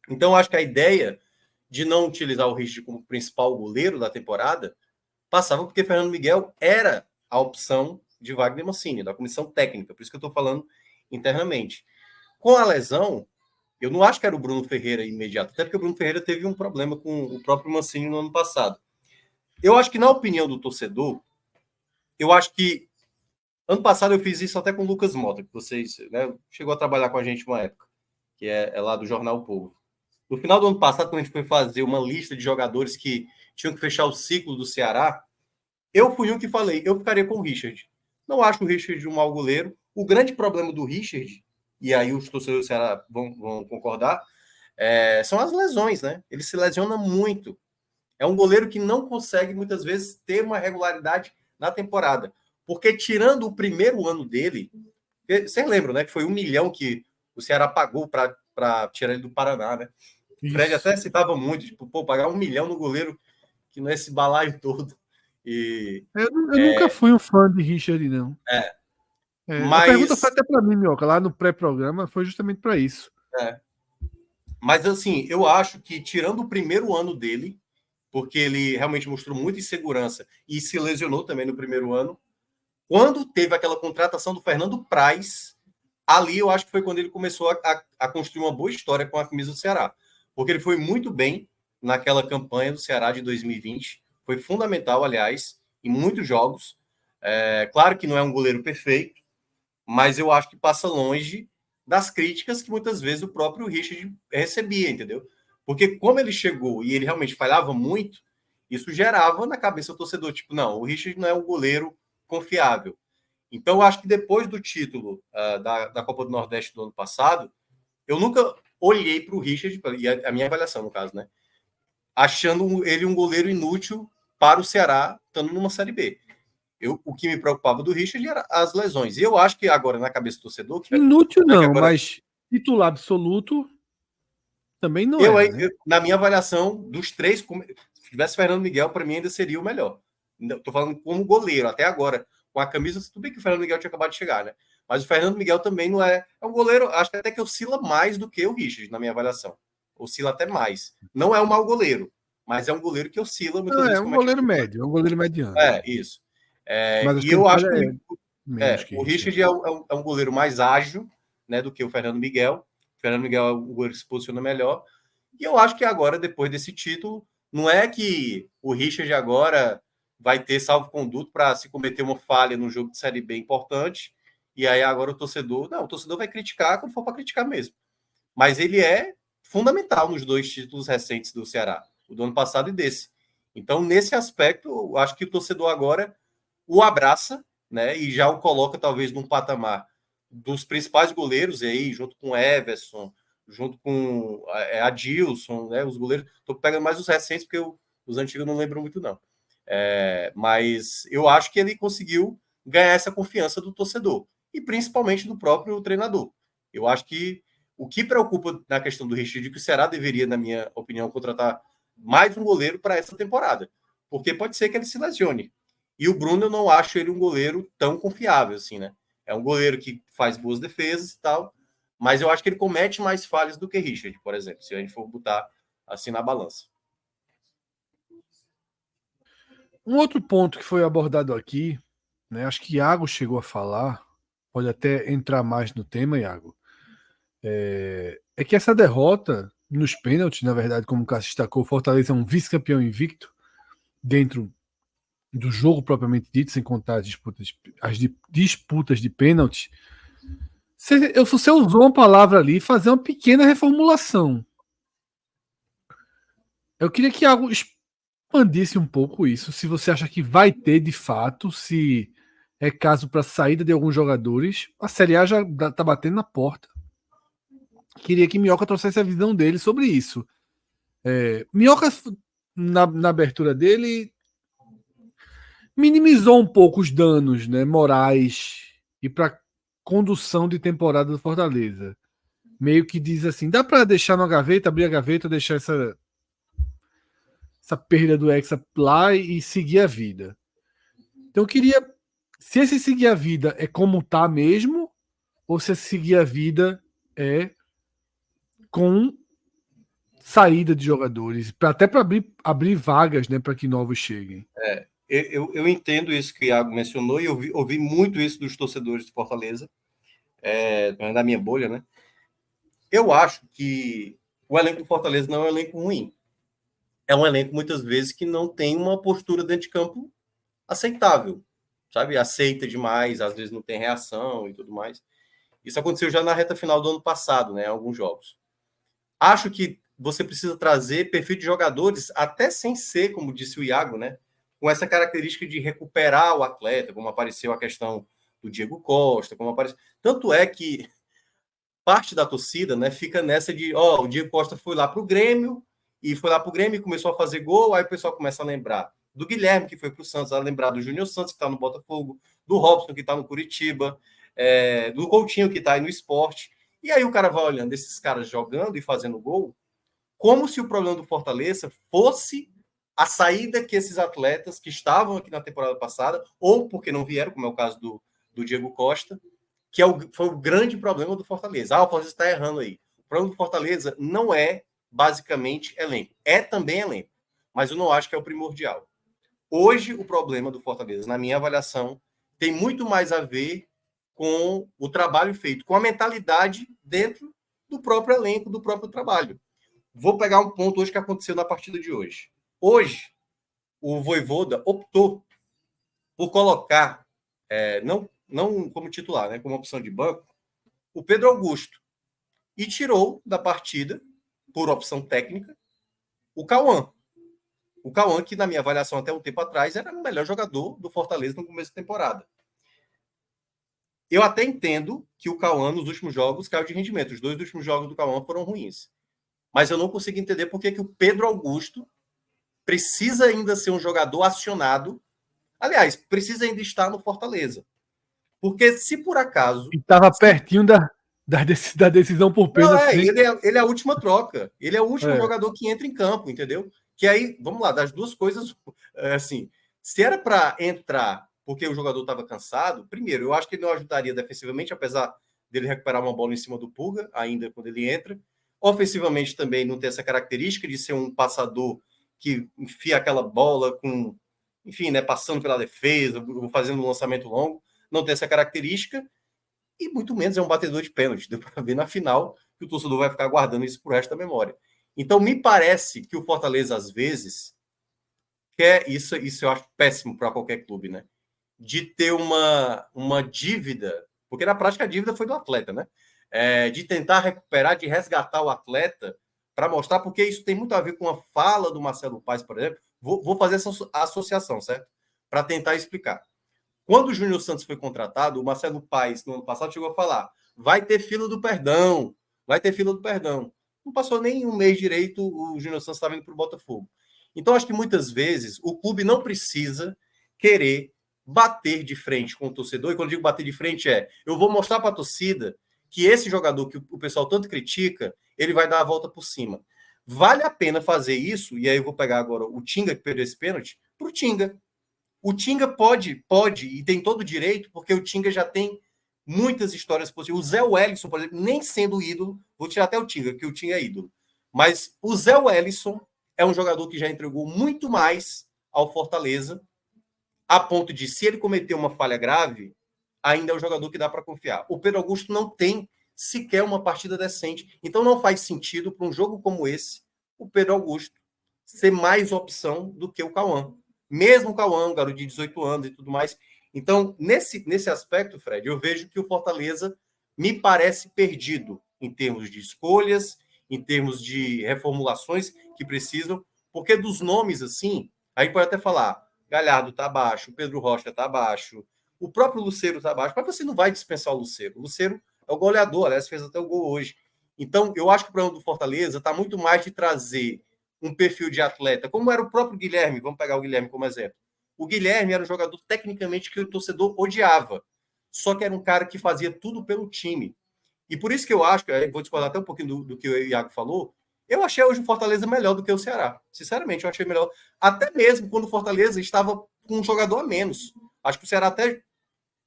Então, acho que a ideia de não utilizar o Richard como principal goleiro da temporada passava porque Fernando Miguel era a opção de Wagner Mancini, da comissão técnica, por isso que eu estou falando internamente. Com a lesão, Eu não acho que era o Bruno Ferreira imediato, até porque o Bruno Ferreira teve um problema com o próprio Mancini no ano passado. Eu acho que, na opinião do torcedor, eu acho que ano passado eu fiz isso até com o Lucas Mota, que vocês, né, chegou a trabalhar com a gente uma época, que é lá do Jornal o Povo. No final do ano passado, quando a gente foi fazer uma lista de jogadores que tinham que fechar o ciclo do Ceará, eu fui um que falei, eu ficaria com o Richard. Não acho o Richard um mau goleiro. O grande problema do Richard, e aí os torcedores do Ceará vão concordar, são as lesões, né? Ele se lesiona muito. É um goleiro que não consegue, muitas vezes, ter uma regularidade na temporada. Porque, tirando o primeiro ano dele, vocês lembram, né? Que foi 1 milhão que o Ceará pagou para tirar ele do Paraná, né? O Fred até citava muito, tipo, pô, pagar 1 milhão no goleiro que não é esse balaio todo. Eu nunca fui um fã de Richard, não. Mas... A pergunta foi até para mim, Minhoca, lá no pré-programa, foi justamente para isso. Mas, assim, eu acho que, tirando o primeiro ano dele, porque ele realmente mostrou muita insegurança e se lesionou também no primeiro ano, quando teve aquela contratação do Fernando Praz, ali eu acho que foi quando ele começou a construir uma boa história com a camisa do Ceará. Porque ele foi muito bem naquela campanha do Ceará de 2020. Foi fundamental, aliás, em muitos jogos. Claro que não é um goleiro perfeito, mas eu acho que passa longe das críticas que muitas vezes o próprio Richard recebia, entendeu? Porque como ele chegou e ele realmente falhava muito, isso gerava na cabeça do torcedor, tipo, não, o Richard não é um goleiro confiável. Então, eu acho que depois do título da Copa do Nordeste do ano passado, eu nunca olhei para o Richard, e a minha avaliação, no caso, né? Achando ele um goleiro inútil para o Ceará, estando numa Série B. O que me preocupava do Richard era as lesões. E eu acho que agora, na cabeça do torcedor... Inútil não, agora... mas titular absoluto também não é. Né? Na minha avaliação, dos três, se tivesse Fernando Miguel, para mim ainda seria o melhor. Estou falando como goleiro, até agora. Com a camisa, tudo bem que o Fernando Miguel tinha acabado de chegar, né? Mas o Fernando Miguel também não é... É um goleiro, acho que até que oscila mais do que o Richard, na minha avaliação. Oscila até mais. Não é um mau goleiro, mas é um goleiro que oscila muitas vezes. É um goleiro médio, é um goleiro mediano. Isso. Mas e eu acho que o Richard é um goleiro mais ágil, né, do que o Fernando Miguel. O Fernando Miguel é o goleiro que se posiciona melhor. E eu acho que agora, depois desse título, não é que o Richard agora vai ter salvo-conduto para se cometer uma falha num jogo de Série B importante, e aí agora o torcedor vai criticar quando for para criticar mesmo. Mas ele é fundamental nos 2 títulos recentes do Ceará, o do ano passado e desse. Então, nesse aspecto, eu acho que o torcedor agora o abraça, né, e já o coloca talvez num patamar dos principais goleiros, e aí, junto com Everson, junto com Adilson, né, os goleiros. Estou pegando mais os recentes, porque os antigos eu não lembro muito, não. Mas eu acho que ele conseguiu ganhar essa confiança do torcedor, e principalmente do próprio treinador. Eu acho que o que preocupa na questão do Richard é que o Ceará deveria, na minha opinião, contratar mais um goleiro para essa temporada, porque pode ser que ele se lesione. E o Bruno, eu não acho ele um goleiro tão confiável assim, né? É um goleiro que faz boas defesas e tal, mas eu acho que ele comete mais falhas do que Richard, por exemplo, se a gente for botar assim na balança. Um outro ponto que foi abordado aqui, né? Acho que Iago chegou a falar, pode até entrar mais no tema, Iago, é que essa derrota nos pênaltis, na verdade, como o Cássio destacou, o Fortaleza é um vice-campeão invicto dentro do jogo propriamente dito, sem contar as disputas de pênalti. Você usou uma palavra ali, fazer uma pequena reformulação. Eu queria que algo expandisse um pouco isso, se você acha que vai ter de fato, se é caso para saída de alguns jogadores. A Série A já está batendo na porta. Queria que Minhoca trouxesse a visão dele sobre isso. Minhoca, na abertura dele, minimizou um pouco os danos, né, morais e para condução de temporada do Fortaleza. Meio que diz assim, dá para deixar na gaveta, abrir a gaveta, deixar essa perda do Hexa lá e seguir a vida. Então eu queria, se esse seguir a vida é como tá mesmo, ou se esse seguir a vida é com saída de jogadores, até para abrir vagas, né, para que novos cheguem. Eu entendo isso que o Iago mencionou, e eu ouvi muito isso dos torcedores de Fortaleza, da minha bolha, né? Eu acho que o elenco do Fortaleza não é um elenco ruim. É um elenco, muitas vezes, que não tem uma postura dentro de campo aceitável, sabe? Aceita demais, às vezes não tem reação e tudo mais. Isso aconteceu já na reta final do ano passado, né? Em alguns jogos. Acho que você precisa trazer perfil de jogadores, até sem ser, como disse o Iago, né? Com essa característica de recuperar o atleta, como apareceu a questão do Diego Costa, como apareceu. Tanto é que parte da torcida, né, fica nessa de, o Diego Costa foi lá para o Grêmio, e foi lá para o Grêmio e começou a fazer gol, aí o pessoal começa a lembrar do Guilherme, que foi para o Santos, a lembrar do Júnior Santos, que está no Botafogo, do Robson, que está no Curitiba, do Coutinho, que está aí no Sport. E aí o cara vai olhando esses caras jogando e fazendo gol, como se o problema do Fortaleza fosse a saída que esses atletas que estavam aqui na temporada passada, ou porque não vieram, como é o caso do Diego Costa, que foi o grande problema do Fortaleza. O Fortaleza está errando aí. O problema do Fortaleza não é basicamente elenco. É também elenco, mas eu não acho que é o primordial. Hoje, o problema do Fortaleza, na minha avaliação, tem muito mais a ver com o trabalho feito, com a mentalidade dentro do próprio elenco, do próprio trabalho. Vou pegar um ponto hoje que aconteceu na partida de hoje. Hoje, o Vojvoda optou por colocar, não como titular, né, como opção de banco, o Pedro Augusto. E tirou da partida, por opção técnica, o Cauã. O Cauã, que na minha avaliação até um tempo atrás, era o melhor jogador do Fortaleza no começo da temporada. Eu até entendo que o Cauã, nos últimos jogos, caiu de rendimento. Os 2 últimos jogos do Cauã foram ruins. Mas eu não consigo entender por que o Pedro Augusto precisa ainda ser um jogador acionado. Aliás, precisa ainda estar no Fortaleza. Porque se por acaso... E estava pertinho da decisão por pênalti. Ele é a última troca. Ele é o último jogador que entra em campo, entendeu? Que aí, vamos lá, das duas coisas, assim, se era para entrar porque o jogador estava cansado, primeiro, eu acho que ele não ajudaria defensivamente, apesar dele recuperar uma bola em cima do Pulga, ainda quando ele entra. Ofensivamente também não tem essa característica de ser um passador que enfia aquela bola com, enfim, né, passando pela defesa, fazendo um lançamento longo, não tem essa característica, e muito menos é um batedor de pênalti. Deu para ver na final que o torcedor vai ficar guardando isso pro resto da memória. Então, me parece que o Fortaleza, às vezes, quer isso eu acho péssimo para qualquer clube, né? De ter uma dívida, porque na prática a dívida foi do atleta, né? De tentar recuperar, de resgatar o atleta para mostrar, porque isso tem muito a ver com a fala do Marcelo Paes, por exemplo. Vou fazer essa associação, certo? Para tentar explicar. Quando o Júnior Santos foi contratado, o Marcelo Paes, no ano passado, chegou a falar: vai ter fila do perdão, vai ter fila do perdão. Não passou nem um mês direito, o Júnior Santos estava indo para o Botafogo. Então, acho que muitas vezes o clube não precisa querer bater de frente com o torcedor. E quando digo bater de frente eu vou mostrar para a torcida que esse jogador que o pessoal tanto critica, ele vai dar a volta por cima. Vale a pena fazer isso, e aí eu vou pegar agora o Tinga, que perdeu esse pênalti, para o Tinga. O Tinga pode, e tem todo o direito, porque o Tinga já tem muitas histórias positivas. O Zé Wellison, por exemplo, nem sendo ídolo, vou tirar até o Tinga, que o Tinga é ídolo, mas o Zé Wellison é um jogador que já entregou muito mais ao Fortaleza, a ponto de, se ele cometer uma falha grave, ainda é um jogador que dá para confiar. O Pedro Augusto não tem sequer uma partida decente, então não faz sentido para um jogo como esse, o Pedro Augusto ser mais opção do que o Cauã. Mesmo o Cauã, um garoto de 18 anos e tudo mais. Então, nesse aspecto, Fred, eu vejo que o Fortaleza me parece perdido em termos de escolhas, em termos de reformulações que precisam, porque dos nomes, assim, a gente pode até falar, Galhardo está abaixo, Pedro Rocha está abaixo, o próprio Lucero está abaixo, mas você não vai dispensar o Lucero. O Lucero é o goleador, aliás, fez até o gol hoje. Então, eu acho que o problema do Fortaleza está muito mais de trazer um perfil de atleta, como era o próprio Guilherme, vamos pegar o Guilherme como exemplo. O Guilherme era um jogador, tecnicamente, que o torcedor odiava, só que era um cara que fazia tudo pelo time. E por isso que eu acho, vou discordar até um pouquinho do que o Iago falou, eu achei hoje o Fortaleza melhor do que o Ceará. Sinceramente, eu achei melhor. Até mesmo quando o Fortaleza estava com um jogador a menos. Acho que o Ceará até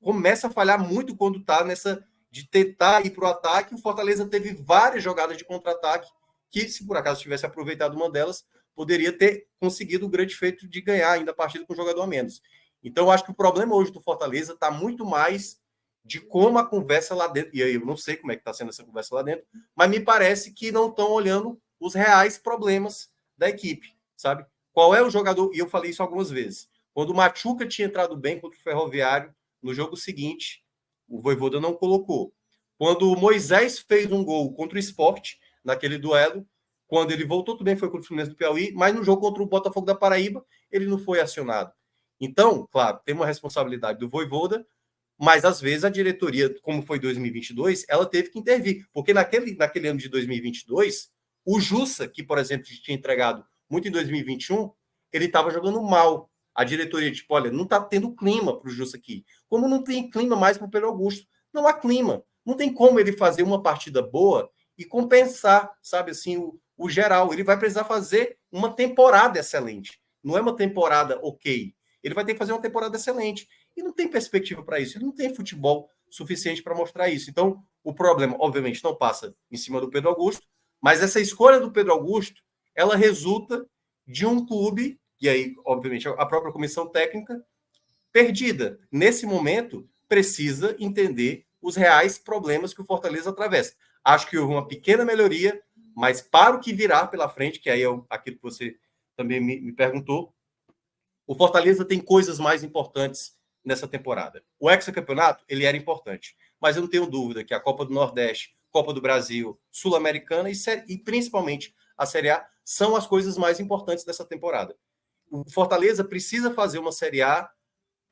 começa a falhar muito quando está nessa de tentar ir para o ataque. O Fortaleza teve várias jogadas de contra-ataque que, se por acaso tivesse aproveitado uma delas, poderia ter conseguido o grande feito de ganhar ainda a partida com um jogador a menos. Então, eu acho que o problema hoje do Fortaleza está muito mais de como a conversa lá dentro, e aí eu não sei como é que está sendo essa conversa lá dentro, mas me parece que não estão olhando os reais problemas da equipe, sabe? Qual é o jogador, e eu falei isso algumas vezes, quando o Machuca tinha entrado bem contra o Ferroviário, no jogo seguinte, o Vojvoda não colocou. Quando o Moisés fez um gol contra o Sport, naquele duelo, quando ele voltou, tudo bem, foi contra o Fluminense do Piauí, mas no jogo contra o Botafogo da Paraíba, ele não foi acionado. Então, claro, tem uma responsabilidade do Vojvoda, mas às vezes a diretoria, como foi 2022, ela teve que intervir, porque naquele ano de 2022, o Jussa, que, por exemplo, tinha entregado muito em 2021, ele estava jogando mal. A diretoria, tipo, olha, não está tendo clima para o Jussa aqui. Como não tem clima mais para o Pedro Augusto? Não há clima. Não tem como ele fazer uma partida boa e compensar, sabe, assim, o geral. Ele vai precisar fazer uma temporada excelente. Não é uma temporada ok. Ele vai ter que fazer uma temporada excelente. E não tem perspectiva para isso. Ele não tem futebol suficiente para mostrar isso. Então, o problema, obviamente, não passa em cima do Pedro Augusto, mas essa escolha do Pedro Augusto, ela resulta de um clube, e aí, obviamente, a própria comissão técnica, perdida. Nesse momento, precisa entender os reais problemas que o Fortaleza atravessa. Acho que houve uma pequena melhoria, mas para o que virá pela frente, que aí é aquilo que você também me perguntou, o Fortaleza tem coisas mais importantes nessa temporada. O hexacampeonato, ele era importante, mas eu não tenho dúvida que a Copa do Nordeste, Copa do Brasil, Sul-Americana e principalmente a Série A são as coisas mais importantes dessa temporada. O Fortaleza precisa fazer uma Série A,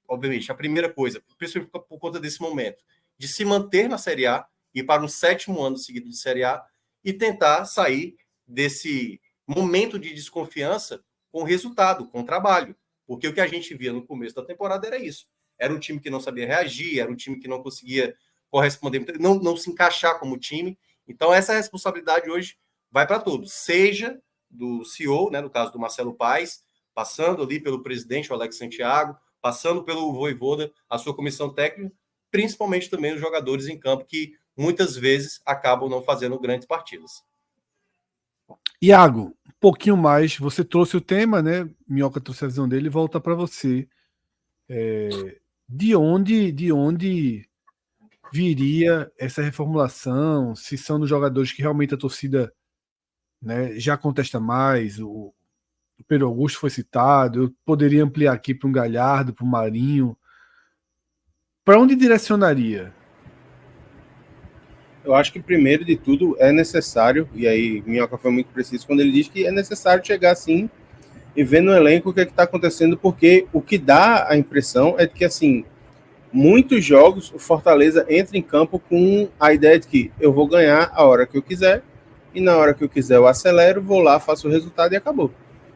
obviamente, a primeira coisa, principalmente por conta desse momento, de se manter na Série A e para um 7º ano seguido de Série A e tentar sair desse momento de desconfiança com resultado, com trabalho. Porque o que a gente via no começo da temporada era isso. Era um time que não sabia reagir, era um time que não conseguia corresponder, não se encaixar como time. Então, essa responsabilidade hoje vai para todos. Seja do CEO, né, no caso do Marcelo Paes, passando ali pelo presidente, o Alex Santiago, passando pelo Vojvoda, a sua comissão técnica, principalmente também os jogadores em campo, que muitas vezes acabam não fazendo grandes partidas. Iago, um pouquinho mais, você trouxe o tema, né? Minhoca trouxe a visão dele, volta para você. De onde viria essa reformulação? Se são dos jogadores que realmente a torcida, né, já contesta mais? O Pedro Augusto foi citado, eu poderia ampliar aqui para um Galhardo, para um Marinho. Para onde direcionaria? Eu acho que, primeiro de tudo, é necessário, e aí Minhoca foi muito preciso quando ele diz que é necessário chegar assim e ver no elenco o que está acontecendo, porque o que dá a impressão é de que, assim, muitos jogos o Fortaleza entra em campo com a ideia de que eu vou ganhar a hora que eu quiser, e na hora que eu quiser eu acelero, vou lá, faço o resultado e acabou.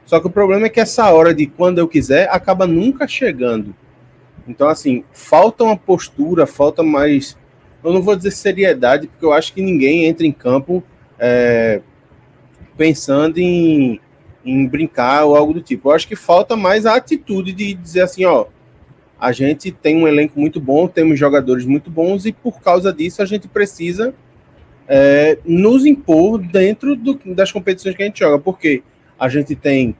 Só que o problema é que essa hora de quando eu quiser acaba nunca chegando. Então, assim, falta uma postura, falta mais... Eu não vou dizer seriedade, porque eu acho que ninguém entra em campo pensando em brincar ou algo do tipo. Eu acho que falta mais a atitude de dizer assim, ó, a gente tem um elenco muito bom, temos jogadores muito bons e por causa disso a gente precisa nos impor dentro das competições que a gente joga, porque a gente tem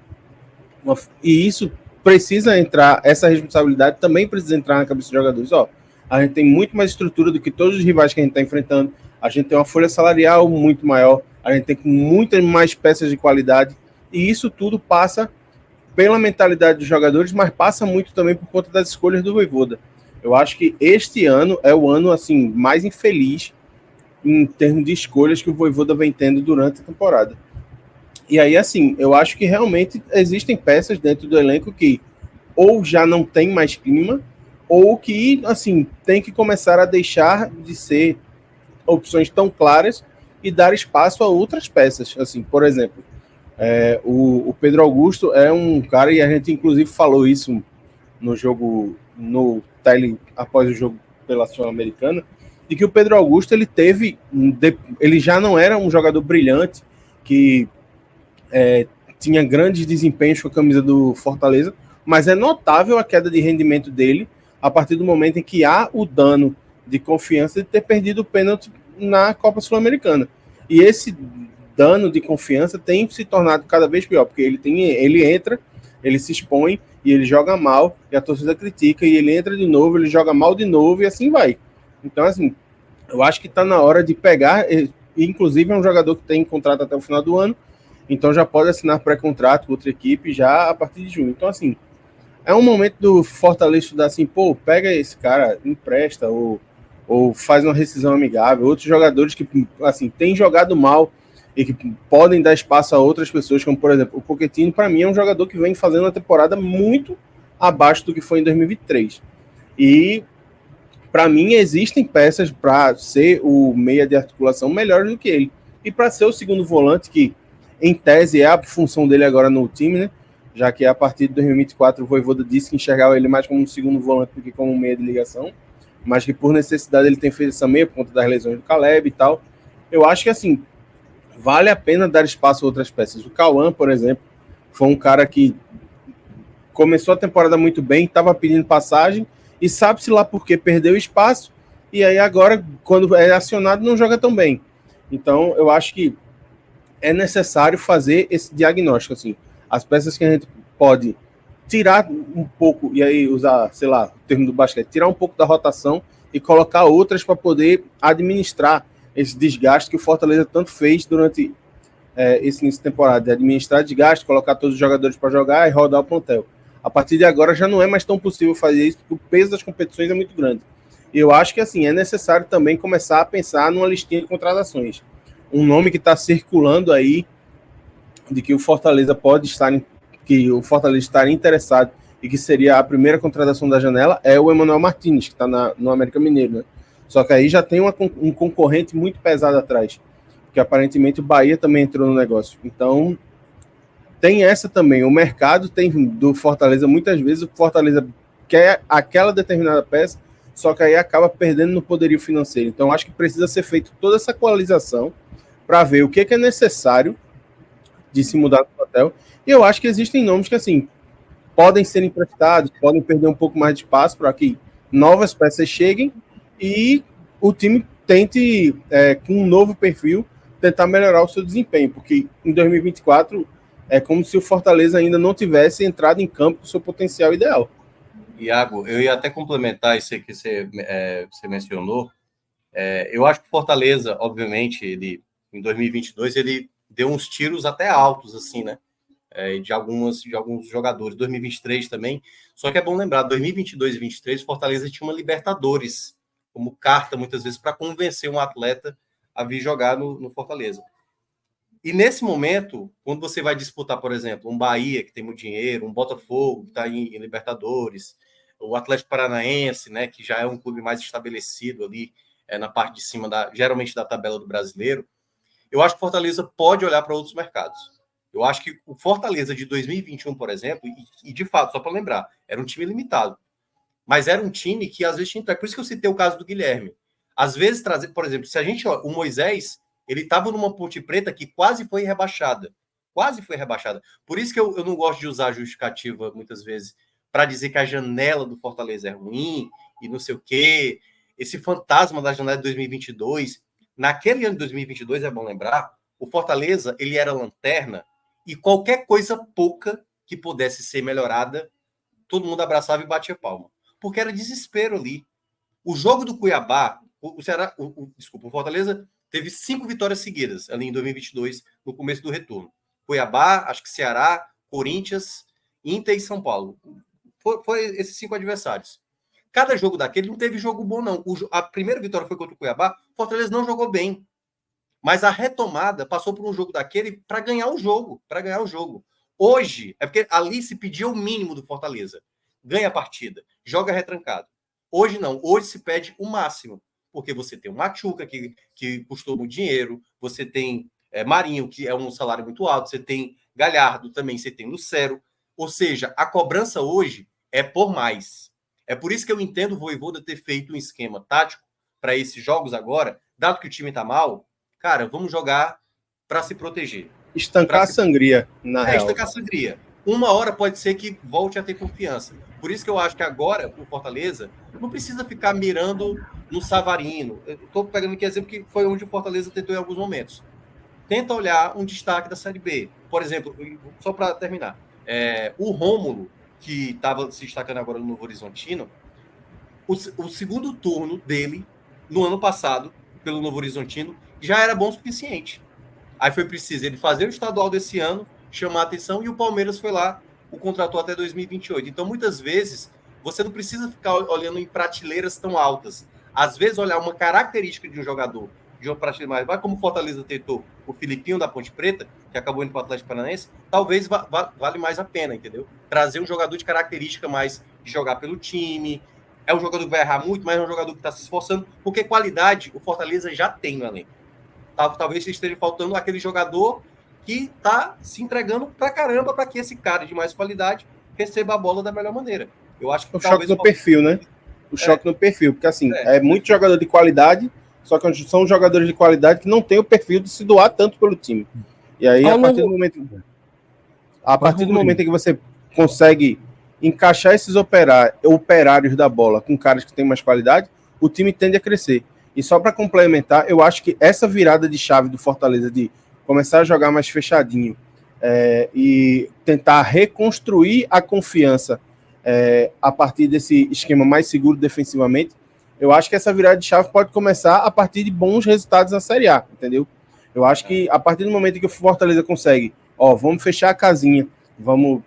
e isso precisa entrar, essa responsabilidade também precisa entrar na cabeça dos jogadores, ó. A gente tem muito mais estrutura do que todos os rivais que a gente está enfrentando. A gente tem uma folha salarial muito maior. A gente tem muitas mais peças de qualidade. E isso tudo passa pela mentalidade dos jogadores, mas passa muito também por conta das escolhas do Vojvoda. Eu acho que este ano é o ano assim mais infeliz em termos de escolhas que o Vojvoda vem tendo durante a temporada. E aí, assim, eu acho que realmente existem peças dentro do elenco que ou já não tem mais clima, ou que, assim, tem que começar a deixar de ser opções tão claras e dar espaço a outras peças. Assim, por exemplo, o Pedro Augusto é um cara, e a gente inclusive falou isso no jogo, no tele, após o jogo pela Sul-Americana, de que o Pedro Augusto, ele já não era um jogador brilhante, que tinha grandes desempenhos com a camisa do Fortaleza, mas é notável a queda de rendimento dele a partir do momento em que há o dano de confiança de ter perdido o pênalti na Copa Sul-Americana. E esse dano de confiança tem se tornado cada vez pior, porque ele entra, ele se expõe e ele joga mal, e a torcida critica, e ele entra de novo, ele joga mal de novo, e assim vai. Então, assim, eu acho que está na hora de pegar, inclusive é um jogador que tem contrato até o final do ano, então já pode assinar pré-contrato com outra equipe já a partir de junho. Então, assim, é um momento do Fortaleza estudar assim, pô, pega esse cara, empresta, ou faz uma rescisão amigável. Outros jogadores que, assim, têm jogado mal e que podem dar espaço a outras pessoas, como, por exemplo, o Pochettino, para mim, é um jogador que vem fazendo uma temporada muito abaixo do que foi em 2023. E, para mim, existem peças para ser o meia de articulação melhores do que ele. E para ser o segundo volante, que, em tese, é a função dele agora no time, né? Já que a partir de 2024 o Vojvoda disse que enxergava ele mais como um segundo volante do que como um meia de ligação, mas que por necessidade ele tem feito essa meia por conta das lesões do Caleb e tal. Eu acho que, assim, vale a pena dar espaço a outras peças. O Cauã, por exemplo, foi um cara que começou a temporada muito bem, estava pedindo passagem e sabe-se lá por que perdeu espaço, e aí agora, quando é acionado, não joga tão bem. Então, eu acho que é necessário fazer esse diagnóstico, assim. As peças que a gente pode tirar um pouco, e aí usar, sei lá, o termo do basquete, tirar um pouco da rotação e colocar outras para poder administrar esse desgaste que o Fortaleza tanto fez durante esse início de temporada, de administrar desgaste, colocar todos os jogadores para jogar e rodar o plantel. A partir de agora já não é mais tão possível fazer isso, porque o peso das competições é muito grande. E eu acho que, assim, é necessário também começar a pensar numa listinha de contratações. Um nome que está circulando aí, de que o Fortaleza pode estar, que o Fortaleza estaria interessado e que seria a primeira contratação da janela, é o Emmanuel Martins, que está no América Mineiro, né? Só que aí já tem um concorrente muito pesado atrás, que aparentemente o Bahia também entrou no negócio. Então, tem essa também. O mercado tem do Fortaleza, muitas vezes o Fortaleza quer aquela determinada peça, só que aí acaba perdendo no poderio financeiro. Então, acho que precisa ser feita toda essa equalização para ver o que é necessário de se mudar no hotel. E eu acho que existem nomes que, assim, podem ser emprestados, podem perder um pouco mais de espaço para que novas peças cheguem e o time tente, com um novo perfil, tentar melhorar o seu desempenho, porque em 2024 é como se o Fortaleza ainda não tivesse entrado em campo com o seu potencial ideal. Iago, eu ia até complementar isso aí que você mencionou. Eu acho que o Fortaleza, obviamente, ele, em 2022, ele deu uns tiros até altos, assim, né? De alguns jogadores. 2023 também. Só que é bom lembrar, 2022 e 2023, Fortaleza tinha uma Libertadores como carta, muitas vezes, para convencer um atleta a vir jogar no Fortaleza. E nesse momento, quando você vai disputar, por exemplo, um Bahia, que tem muito dinheiro, um Botafogo, que está em Libertadores, o Atlético Paranaense, né, que já é um clube mais estabelecido ali, na parte de cima, geralmente da tabela do brasileiro, eu acho que o Fortaleza pode olhar para outros mercados. Eu acho que o Fortaleza de 2021, por exemplo, e de fato, só para lembrar, era um time limitado. Mas era um time que às vezes tinha. Por isso que eu citei o caso do Guilherme. Às vezes, trazer, por exemplo, se a gente. O Moisés, ele estava numa Ponte Preta que quase foi rebaixada. Quase foi rebaixada. Por isso que eu não gosto de usar a justificativa, muitas vezes, para dizer que a janela do Fortaleza é ruim e não sei o quê. Esse fantasma da janela de 2022. Naquele ano de 2022, é bom lembrar, o Fortaleza, ele era lanterna e qualquer coisa pouca que pudesse ser melhorada, todo mundo abraçava e batia palma. Porque era desespero ali. O jogo do Cuiabá, o Ceará, o Fortaleza teve 5 vitórias seguidas ali em 2022, no começo do retorno. Cuiabá, acho que Ceará, Corinthians, Inter e São Paulo. Foi esses 5 adversários. Cada jogo daquele não teve jogo bom, não. A primeira vitória foi contra o Cuiabá, o Fortaleza não jogou bem. Mas a retomada passou por um jogo daquele para ganhar o jogo. Hoje, é porque ali se pedia o mínimo do Fortaleza. Ganha a partida, joga retrancado. Hoje não, hoje se pede o máximo. Porque você tem o Machuca, que custou muito dinheiro, você tem Marinho, que é um salário muito alto, você tem Galhardo também, você tem Lucero. Ou seja, a cobrança hoje é por mais. É por isso que eu entendo o Vojvoda ter feito um esquema tático para esses jogos agora, dado que o time está mal, cara, vamos jogar para se proteger. Estancar a sangria, na real. Estancar a sangria. Uma hora pode ser que volte a ter confiança. Por isso que eu acho que agora o Fortaleza não precisa ficar mirando no Savarino. Estou pegando aqui exemplo que foi onde o Fortaleza tentou em alguns momentos. Tenta olhar um destaque da Série B. Por exemplo, só para terminar, o Rômulo, que estava se destacando agora no Novo Horizontino, o segundo turno dele no ano passado, pelo Novo Horizontino, já era bom o suficiente. Aí foi preciso ele fazer o estadual desse ano, chamar a atenção, e o Palmeiras foi lá, o contratou até 2028. Então, muitas vezes, você não precisa ficar olhando em prateleiras tão altas. Às vezes, olhar uma característica de um jogador de uma prateleira mais baixa, como o Fortaleza tentou o Filipinho da Ponte Preta, que acabou indo para o Atlético Paranaense, talvez vale mais a pena, entendeu? Trazer um jogador de característica mais de jogar pelo time. É um jogador que vai errar muito, mas é um jogador que está se esforçando, porque qualidade o Fortaleza já tem no elenco. Talvez esteja faltando aquele jogador que está se entregando pra caramba para que esse cara de mais qualidade receba a bola da melhor maneira. Eu acho que o choque no perfil, né? O choque no perfil, porque assim, é muito jogador de qualidade, só que são jogadores de qualidade que não tem o perfil de se doar tanto pelo time. E aí, a partir do momento em que você consegue encaixar esses operários da bola com caras que têm mais qualidade, o time tende a crescer. E só para complementar, eu acho que essa virada de chave do Fortaleza de começar a jogar mais fechadinho e tentar reconstruir a confiança a partir desse esquema mais seguro defensivamente, eu acho que essa virada de chave pode começar a partir de bons resultados na Série A, entendeu? Eu acho que a partir do momento que o Fortaleza consegue, vamos fechar a casinha, vamos...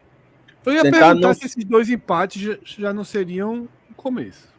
Eu ia perguntar se esses 2 empates já não seriam um começo.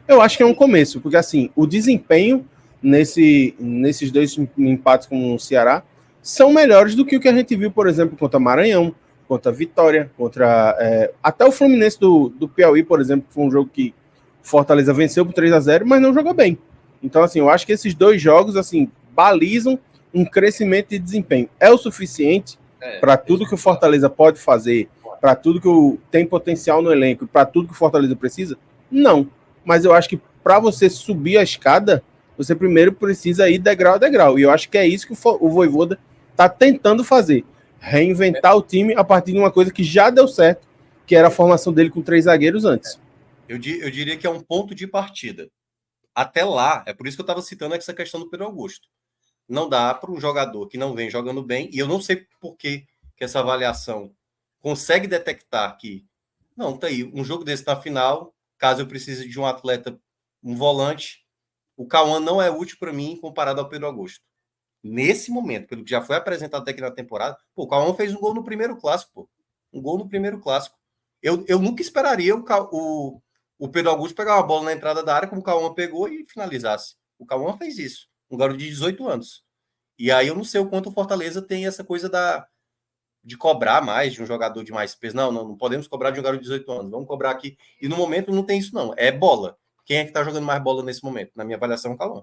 Eu acho que é um começo, porque assim, o desempenho nesses 2 empates com o Ceará são melhores do que o que a gente viu, por exemplo, contra Maranhão, contra Vitória, contra até o Fluminense do Piauí, por exemplo, que foi um jogo que Fortaleza venceu por 3-0, mas não jogou bem. Então, assim, eu acho que esses 2 jogos, assim, balizam um crescimento de desempenho. É o suficiente para tudo que o Fortaleza pode fazer, para tudo que tem potencial no elenco, para tudo que o Fortaleza precisa? Não. Mas eu acho que para você subir a escada, você primeiro precisa ir degrau a degrau. E eu acho que é isso que o Vojvoda está tentando fazer. Reinventar o time a partir de uma coisa que já deu certo, que era a formação dele com 3 zagueiros antes. Eu diria que é um ponto de partida. Até lá, é por isso que eu estava citando essa questão do Pedro Augusto. Não dá para um jogador que não vem jogando bem, e eu não sei por que essa avaliação consegue detectar que, não, tá aí, um jogo desse na final, caso eu precise de um atleta, um volante, o Cauã não é útil para mim comparado ao Pedro Augusto. Nesse momento, pelo que já foi apresentado até aqui na temporada, o Cauã fez um gol no primeiro clássico, Um gol no primeiro clássico. Eu nunca esperaria o Pedro Augusto pegar uma bola na entrada da área como o Cauã pegou e finalizasse. O Cauã fez isso. Um garoto de 18 anos. E aí eu não sei o quanto o Fortaleza tem essa coisa de cobrar mais de um jogador de mais peso. Não podemos cobrar de um garoto de 18 anos. Vamos cobrar aqui. E no momento não tem isso, não. É bola. Quem é que está jogando mais bola nesse momento? Na minha avaliação, o Cauã.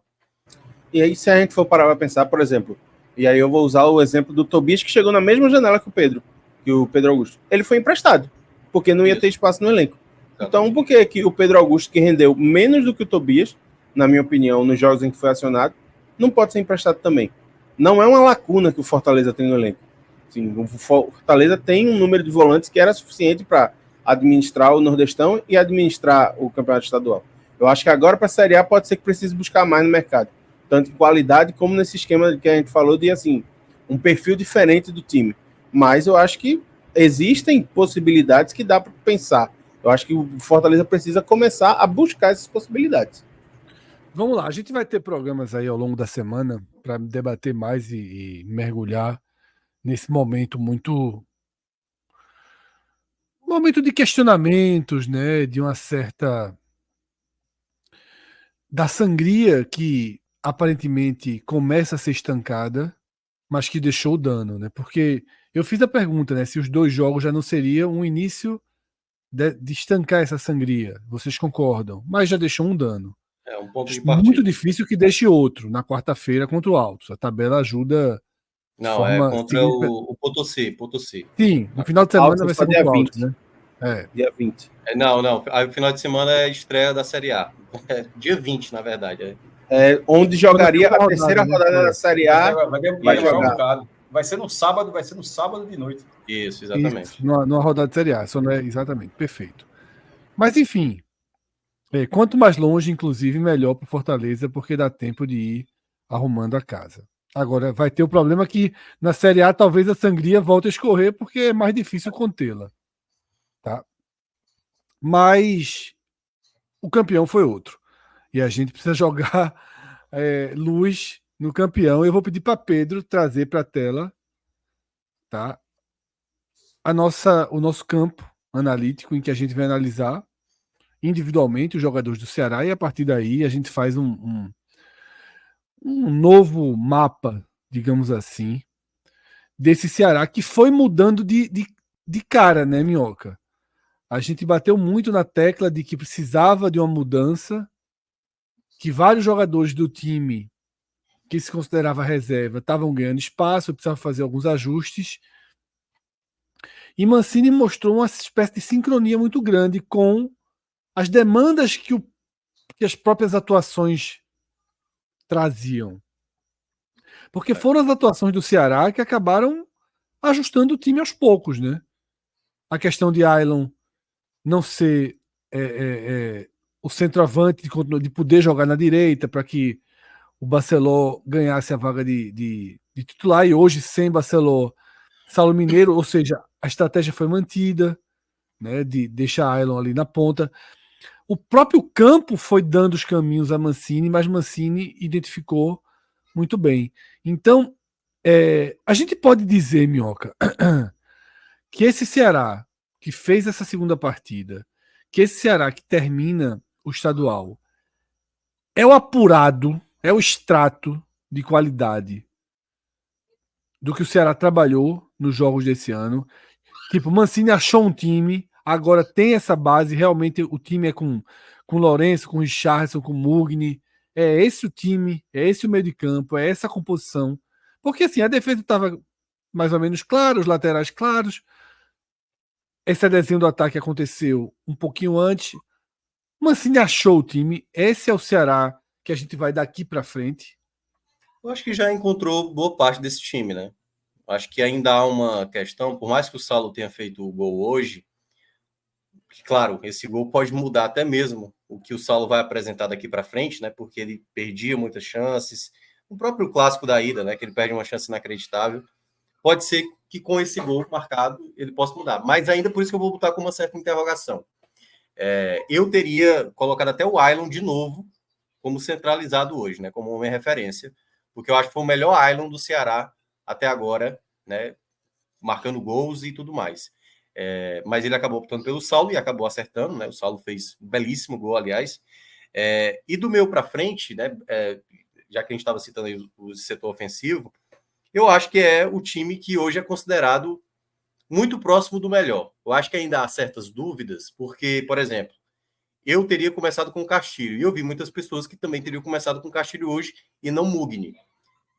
E aí, se a gente for parar para pensar, por exemplo, e aí eu vou usar o exemplo do Tobias, que chegou na mesma janela que o Pedro Augusto. Ele foi emprestado, porque não ia ter espaço no elenco. Então, por que o Pedro Augusto, que rendeu menos do que o Tobias, na minha opinião, nos jogos em que foi acionado, não pode ser emprestado também? Não é uma lacuna que o Fortaleza tem no elenco. Sim, o Fortaleza tem um número de volantes que era suficiente para administrar o Nordestão e administrar o Campeonato Estadual. Eu acho que agora, para a Série A, pode ser que precise buscar mais no mercado. Tanto em qualidade, como nesse esquema que a gente falou de, assim, um perfil diferente do time. Mas eu acho que existem possibilidades que dá para pensar. Eu acho que o Fortaleza precisa começar a buscar essas possibilidades. Vamos lá, a gente vai ter programas aí ao longo da semana para debater mais e mergulhar nesse momento momento de questionamentos, né, de uma certa da sangria que aparentemente começa a ser estancada, mas que deixou o dano, né? Porque eu fiz a pergunta, né, se os 2 jogos já não seriam um início de estancar essa sangria. Vocês concordam? Mas já deixou um dano. É um ponto de partida. Muito difícil que deixe outro na quarta-feira contra o Altos. A tabela ajuda. Não, é contra o Potosí. Sim, no final de semana vai ser dia contra o 20. Altos, né? Dia 20. Não. Aí, o final de semana é a estreia da Série A. Dia 20, na verdade. Onde jogaria a terceira rodada da Série A. Vai jogar. Vai ser no sábado de noite. Isso, exatamente. Isso, numa rodada de Série A, só não é exatamente, perfeito. Mas enfim, quanto mais longe, inclusive, melhor para o Fortaleza, porque dá tempo de ir arrumando a casa. Agora, vai ter o problema que na Série A talvez a sangria volte a escorrer, porque é mais difícil contê-la. Tá? Mas o campeão foi outro. E a gente precisa jogar luz no campeão. Eu vou pedir para Pedro trazer para a tela, tá? O nosso campo analítico em que a gente vai analisar individualmente os jogadores do Ceará e a partir daí a gente faz um novo mapa, digamos assim, desse Ceará que foi mudando de cara, né, Minhoca? A gente bateu muito na tecla de que precisava de uma mudança, que vários jogadores do time que se considerava reserva estavam ganhando espaço, precisava fazer alguns ajustes. E Mancini mostrou uma espécie de sincronia muito grande com as demandas que as próprias atuações traziam. Porque foram as atuações do Ceará que acabaram ajustando o time aos poucos, né? A questão de Ailon não ser o centroavante de poder jogar na direita para que o Barceló ganhasse a vaga de titular, e hoje sem Barceló, Saulo Mineiro, ou seja, a estratégia foi mantida, né, de deixar Ailon ali na ponta. O próprio campo foi dando os caminhos a Mancini, mas Mancini identificou muito bem. Então, a gente pode dizer, Minhoca, que esse Ceará que fez essa segunda partida, que esse Ceará que termina o estadual, é o apurado, é o extrato de qualidade do que o Ceará trabalhou nos jogos desse ano. Tipo, Mancini achou um time, agora tem essa base, realmente o time é com Lourenço, com Richarlison, com Mugni. É esse o time, é esse o meio de campo, é essa a composição. Porque assim, a defesa estava mais ou menos clara, os laterais claros. Esse desenho do ataque aconteceu um pouquinho antes. Mancini achou o time. Esse é o Ceará que a gente vai daqui para frente. Eu acho que já encontrou boa parte desse time, né? Acho que ainda há uma questão, por mais que o Saulo tenha feito o gol hoje, que, claro, esse gol pode mudar até mesmo o que o Saulo vai apresentar daqui para frente, né? Porque ele perdia muitas chances. O próprio clássico da ida, né? Que ele perde uma chance inacreditável. Pode ser que com esse gol marcado ele possa mudar. Mas ainda por isso que eu vou botar com uma certa interrogação. Eu teria colocado até o Ailon de novo como centralizado hoje, né? Como uma referência. Porque eu acho que foi o melhor Ailon do Ceará até agora, né? Marcando gols e tudo mais. Mas ele acabou optando pelo Saulo e acabou acertando, né? O Saulo fez um belíssimo gol, aliás. E do meio para frente, né? Já que a gente estava citando aí o setor ofensivo, eu acho que é o time que hoje é considerado muito próximo do melhor. Eu acho que ainda há certas dúvidas, porque, por exemplo, eu teria começado com o Castilho, e eu vi muitas pessoas que também teriam começado com o Castilho hoje e não Mugni.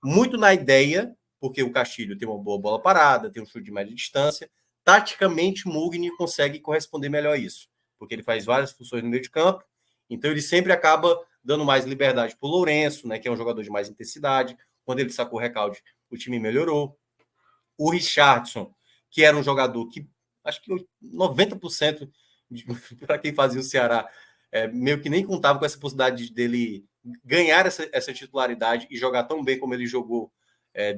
Muito na ideia, porque o Castilho tem uma boa bola parada, tem um chute de média distância. Taticamente, o Mugni consegue corresponder melhor a isso, porque ele faz várias funções no meio de campo, então ele sempre acaba dando mais liberdade para o Lourenço, né, que é um jogador de mais intensidade. Quando ele sacou o recalde, o time melhorou. O Richarlison, que era um jogador que, acho que 90% para quem fazia o Ceará, meio que nem contava com essa possibilidade dele ganhar essa titularidade e jogar tão bem como ele jogou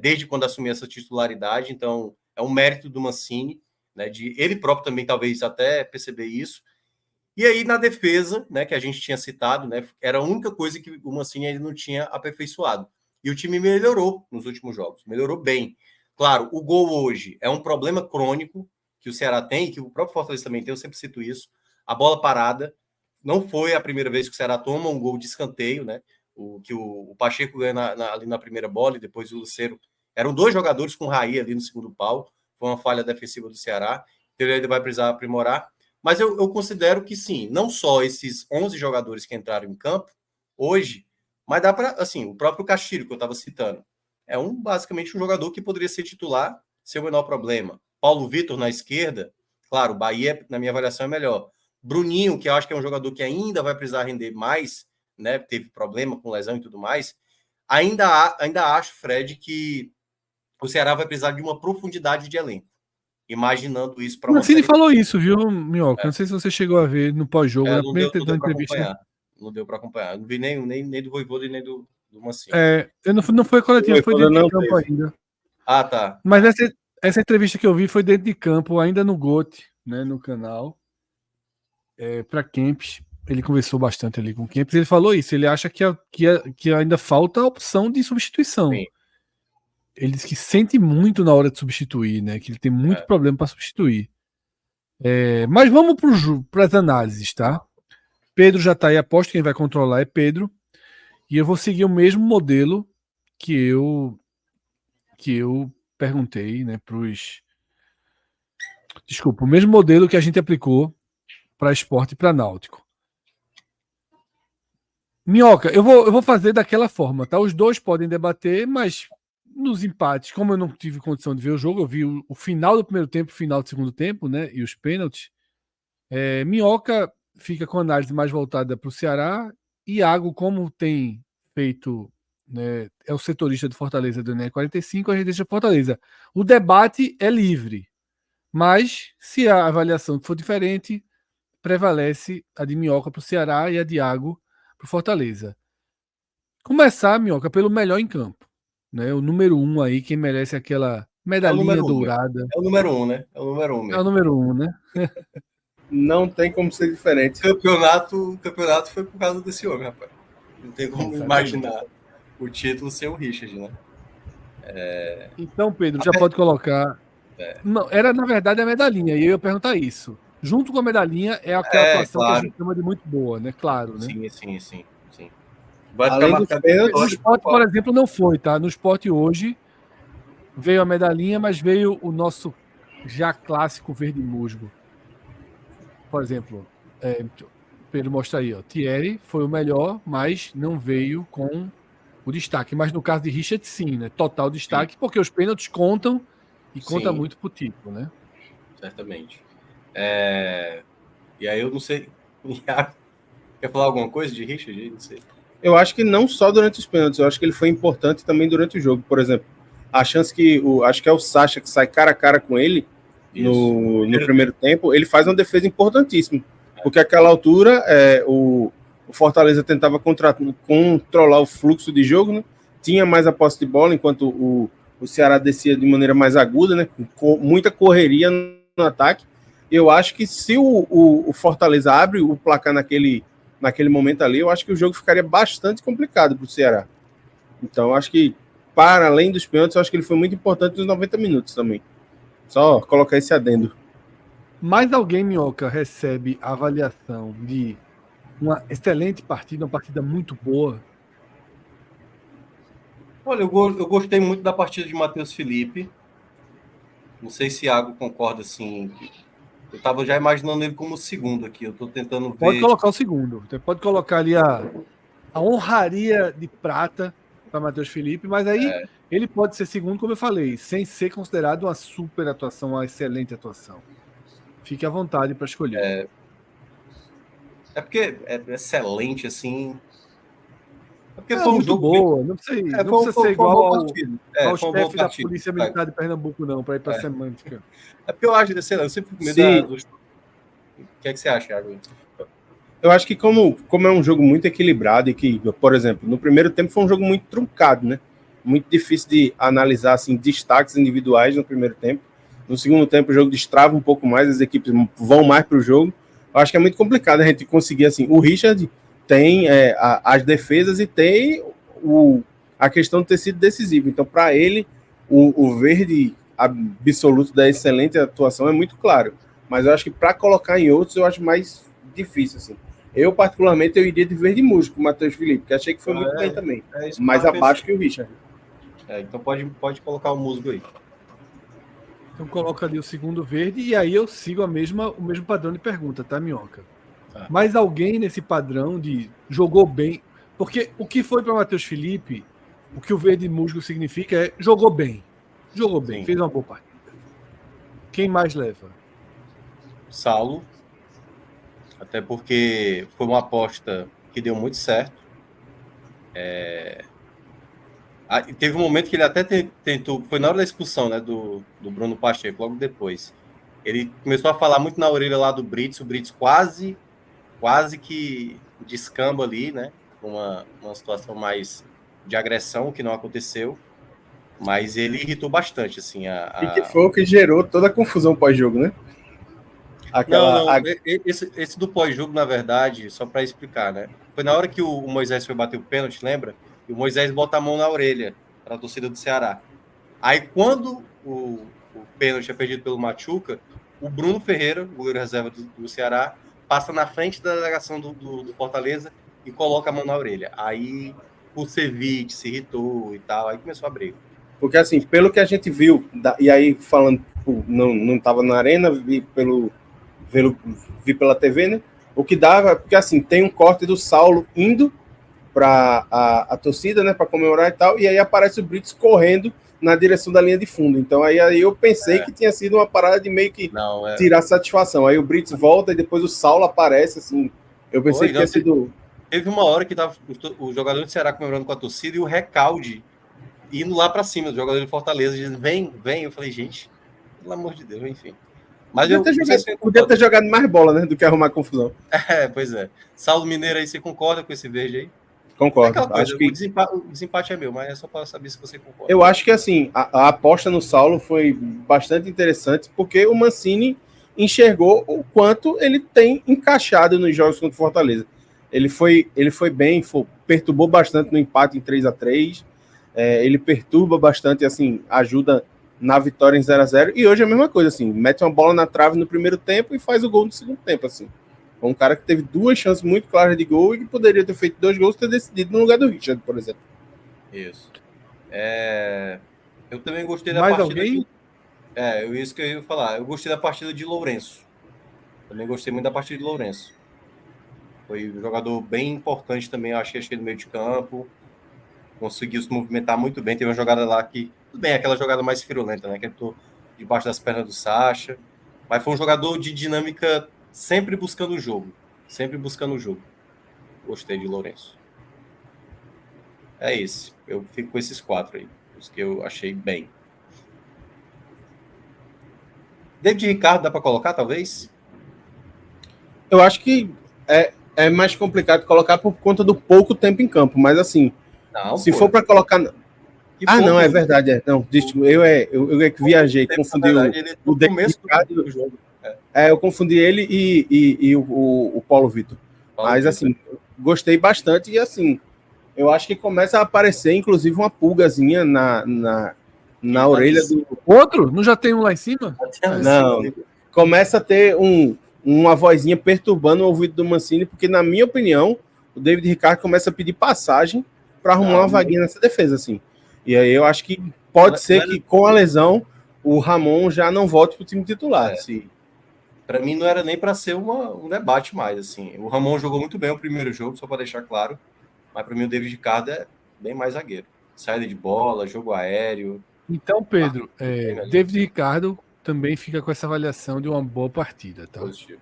desde quando assumiu essa titularidade. Então, é um mérito do Mancini, né, de ele próprio também talvez até perceber isso. E aí, na defesa, né, que a gente tinha citado, né, era a única coisa que o Mancini ainda não tinha aperfeiçoado. E o time melhorou nos últimos jogos, melhorou bem. Claro, o gol hoje é um problema crônico que o Ceará tem, que o próprio Fortaleza também tem, eu sempre cito isso. A bola parada, não foi a primeira vez que o Ceará toma um gol de escanteio, né? O Pacheco ganha ali na primeira bola e depois o Lucero. Eram dois jogadores com Raí ali no segundo pau. Foi uma falha defensiva do Ceará. Então ele ainda vai precisar aprimorar. Mas eu considero que sim, não só esses 11 jogadores que entraram em campo hoje, mas dá para, assim, o próprio Castilho que eu estava citando. É basicamente um jogador que poderia ser titular sem o menor problema. Paulo Vitor na esquerda, claro, o Bahia, na minha avaliação, é melhor. Bruninho, que eu acho que é um jogador que ainda vai precisar render mais, né? Teve problema com lesão e tudo mais. Ainda acho, Fred, que o Ceará vai precisar de uma profundidade de elenco. Imaginando isso para uma Mancini falou isso, viu, Minhoca? Não sei se você chegou a ver no pós-jogo, na primeira entrevista. Não deu para acompanhar. Não vi nem do Vojvoda e nem do Mancini. Não foi coletiva, foi dentro de campo ainda. Ah, tá. Mas essa entrevista que eu vi foi dentro de campo, ainda no GOT, né, no canal, para Kempis. ele conversou bastante ali com o Kempis, ele falou isso, ele acha que ainda falta a opção de substituição. Sim. Ele diz que sente muito na hora de substituir, né? Que ele tem muito problema para substituir. Mas vamos para as análises, tá? Pedro já tá aí, aposto que quem vai controlar é Pedro. E eu vou seguir o mesmo modelo que eu perguntei, né, Desculpa, o mesmo modelo que a gente aplicou para Sport e para Náutico. Minhoca, eu vou fazer daquela forma, tá? Os dois podem debater, mas nos empates, como eu não tive condição de ver o jogo, eu vi o final do primeiro tempo, o final do segundo tempo, né? E os pênaltis. Minhoca fica com a análise mais voltada para o Ceará. Iago, como tem feito, né, é o setorista do Fortaleza do NE45, a gente deixa Fortaleza. O debate é livre, mas se a avaliação for diferente, prevalece a de Minhoca para o Ceará e a de Iago para o Fortaleza. Começar, Minhoca, pelo melhor em campo. Né? O número 1 aí, quem merece aquela medalhinha dourada. É o número 1, né? É o número 1 mesmo. É o número 1, né? Não tem como ser diferente. O campeonato foi por causa desse homem, rapaz. Não tem como imaginar o título sem o Richard, né? Então, Pedro, já pode colocar. Não, era, na verdade, a medalhinha, e eu ia perguntar isso. Junto com a medalhinha é aquela atuação que a gente chama de muito boa, né? Claro, né? Sim. Vai Além ficar dos marcado. pênaltis, No esporte, por exemplo, não foi, tá? No esporte hoje veio a medalhinha, mas veio o nosso já clássico verde musgo. Por exemplo, Pedro mostra aí, ó. Thierry foi o melhor, mas não veio com o destaque. Mas no caso de Richard, sim, né? Total destaque, porque os pênaltis contam e conta muito pro título, né? Certamente. E aí eu não sei. Quer falar alguma coisa de Richard? Não sei. Eu acho que não só durante os pênaltis, eu acho que ele foi importante também durante o jogo. Por exemplo, a chance que acho que é o Sacha que sai cara a cara com ele no primeiro tempo, ele faz uma defesa importantíssima. Porque àquela altura o Fortaleza tentava controlar o fluxo de jogo, né? Tinha mais a posse de bola, enquanto o Ceará descia de maneira mais aguda, né? Com muita correria no ataque. Eu acho que se o Fortaleza abre o placar naquele momento ali, eu acho que o jogo ficaria bastante complicado para o Ceará. Então, eu acho que, para além dos pênaltis, eu acho que ele foi muito importante nos 90 minutos também. Só colocar esse adendo. Mais alguém, Minhoca, recebe a avaliação de uma excelente partida, uma partida muito boa? Olha, eu gostei muito da partida de Matheus Felipe. Não sei se Iago concorda, assim. Eu estava já imaginando ele como segundo aqui. Eu estou tentando ver. Pode colocar o segundo. Você pode colocar ali a honraria de prata para Matheus Felipe, mas aí ele pode ser segundo, como eu falei, sem ser considerado uma super atuação, uma excelente atuação. Fique à vontade para escolher. É porque é excelente, assim. É porque foi muito boa. Não precisa ser igual ao chefe da Polícia Militar de Pernambuco, não, para ir para a semântica. É porque eu acho, sei lá, eu sempre fico medo dos... O que é que você acha, Thiago? Eu acho que como é um jogo muito equilibrado e que, por exemplo, no primeiro tempo foi um jogo muito truncado, né? Muito difícil de analisar assim, destaques individuais no primeiro tempo. No segundo tempo o jogo destrava um pouco mais, as equipes vão mais para o jogo. Eu acho que é muito complicado a gente conseguir assim. O Richard tem as defesas e tem a questão de ter sido decisivo. Então, para ele, o verde absoluto da excelente atuação é muito claro. Mas eu acho que para colocar em outros, eu acho mais difícil. Assim. Eu, particularmente, eu iria de verde musgo com o Matheus Felipe, que achei que foi muito bem também. Mais abaixo que o Richard. Então pode colocar o musgo aí. Então coloca ali o segundo verde e aí eu sigo o mesmo padrão de pergunta, tá, Minhoca? Mas alguém nesse padrão de jogou bem, porque o que foi para Matheus Felipe, o que o verde musgo significa é jogou bem, sim. Fez uma boa partida. Quem mais leva? Saulo, até porque foi uma aposta que deu muito certo. Teve um momento que ele até tentou, foi na hora da expulsão, né, do Bruno Pacheco, logo depois. Ele começou a falar muito na orelha lá do Brits, o Brits quase que descamba ali, né, uma situação mais de agressão, que não aconteceu, mas ele irritou bastante, assim. E que foi o que gerou toda a confusão pós-jogo, né? Aquela, Esse do pós-jogo, na verdade, só para explicar, né? Foi na hora que o Moisés foi bater o pênalti, lembra? E o Moisés bota a mão na orelha para a torcida do Ceará. Aí, quando o pênalti é perdido pelo Machuca, o Bruno Ferreira, o goleiro reserva do Ceará, passa na frente da delegação do Fortaleza e coloca a mão na orelha. Aí o Ceviche se irritou e tal, aí começou a briga. Porque, assim, pelo que a gente viu, e aí falando, não estava na arena, vi pela TV, né? O que dava, porque assim, tem um corte do Saulo indo para a torcida, né, para comemorar e tal, e aí aparece o Brits correndo na direção da linha de fundo. Então aí eu pensei que tinha sido uma parada de meio que tirar satisfação. Aí o Brits volta e depois o Saulo aparece, assim. Eu pensei que tinha sido. Teve uma hora que tava o jogador do Ceará comemorando com a torcida e o Recalde indo lá para cima, o jogador de Fortaleza, dizendo: vem. Eu falei, gente, pelo amor de Deus, enfim. Mas podia ter jogado mais bola, né, do que arrumar confusão. Pois é. Saulo Mineiro aí, você concorda com esse verde aí? Concordo. Coisa, acho que o desempate é meu, mas é só para saber se você concorda. Eu acho que assim, a aposta no Saulo foi bastante interessante, porque o Mancini enxergou o quanto ele tem encaixado nos jogos contra o Fortaleza. Ele foi bem, perturbou bastante no empate em 3-3. Ele perturba bastante, assim, ajuda na vitória em 0-0. E hoje é a mesma coisa, assim, mete uma bola na trave no primeiro tempo e faz o gol no segundo tempo, assim. Um cara que teve 2 chances muito claras de gol e que poderia ter feito 2 gols e ter decidido no lugar do Richard, por exemplo. Isso. Eu também gostei da Mais partida. alguém? Isso que eu ia falar. Eu gostei da partida de Lourenço. Também gostei muito da partida de Lourenço. Foi um jogador bem importante também, eu achei no meio de campo. Conseguiu se movimentar muito bem. Teve uma jogada lá que, tudo bem, aquela jogada mais firulenta, né? Que entrou debaixo das pernas do Sacha. Mas foi um jogador de dinâmica, sempre buscando o jogo. Gostei de Lourenço. É isso. Eu fico com esses 4 aí. Os que eu achei bem. David Ricardo dá para colocar, talvez? Eu acho que é mais complicado colocar por conta do pouco tempo em campo, mas assim, se for para colocar... não, é verdade. Não, eu que viajei, confundi o David Ricardo do jogo. Eu confundi ele e o Paulo Vitor. Mas assim, gostei bastante e assim, eu acho que começa a aparecer, inclusive, uma pulgazinha na orelha do... Outro? Não já tem um lá em cima? Não, começa a ter uma vozinha perturbando o ouvido do Mancini, porque, na minha opinião, o David Ricardo começa a pedir passagem para arrumar uma vaguinha nessa defesa, assim. E aí eu acho que pode ser que, com a lesão, o Ramon já não volte para o time titular. Para mim, não era nem para ser um debate mais, assim. O Ramon jogou muito bem o primeiro jogo, só para deixar claro, mas para mim o David Ricardo é bem mais zagueiro. Saída de bola, jogo aéreo. Então, Pedro, David Ricardo também fica com essa avaliação de uma boa partida, tá? Positivo.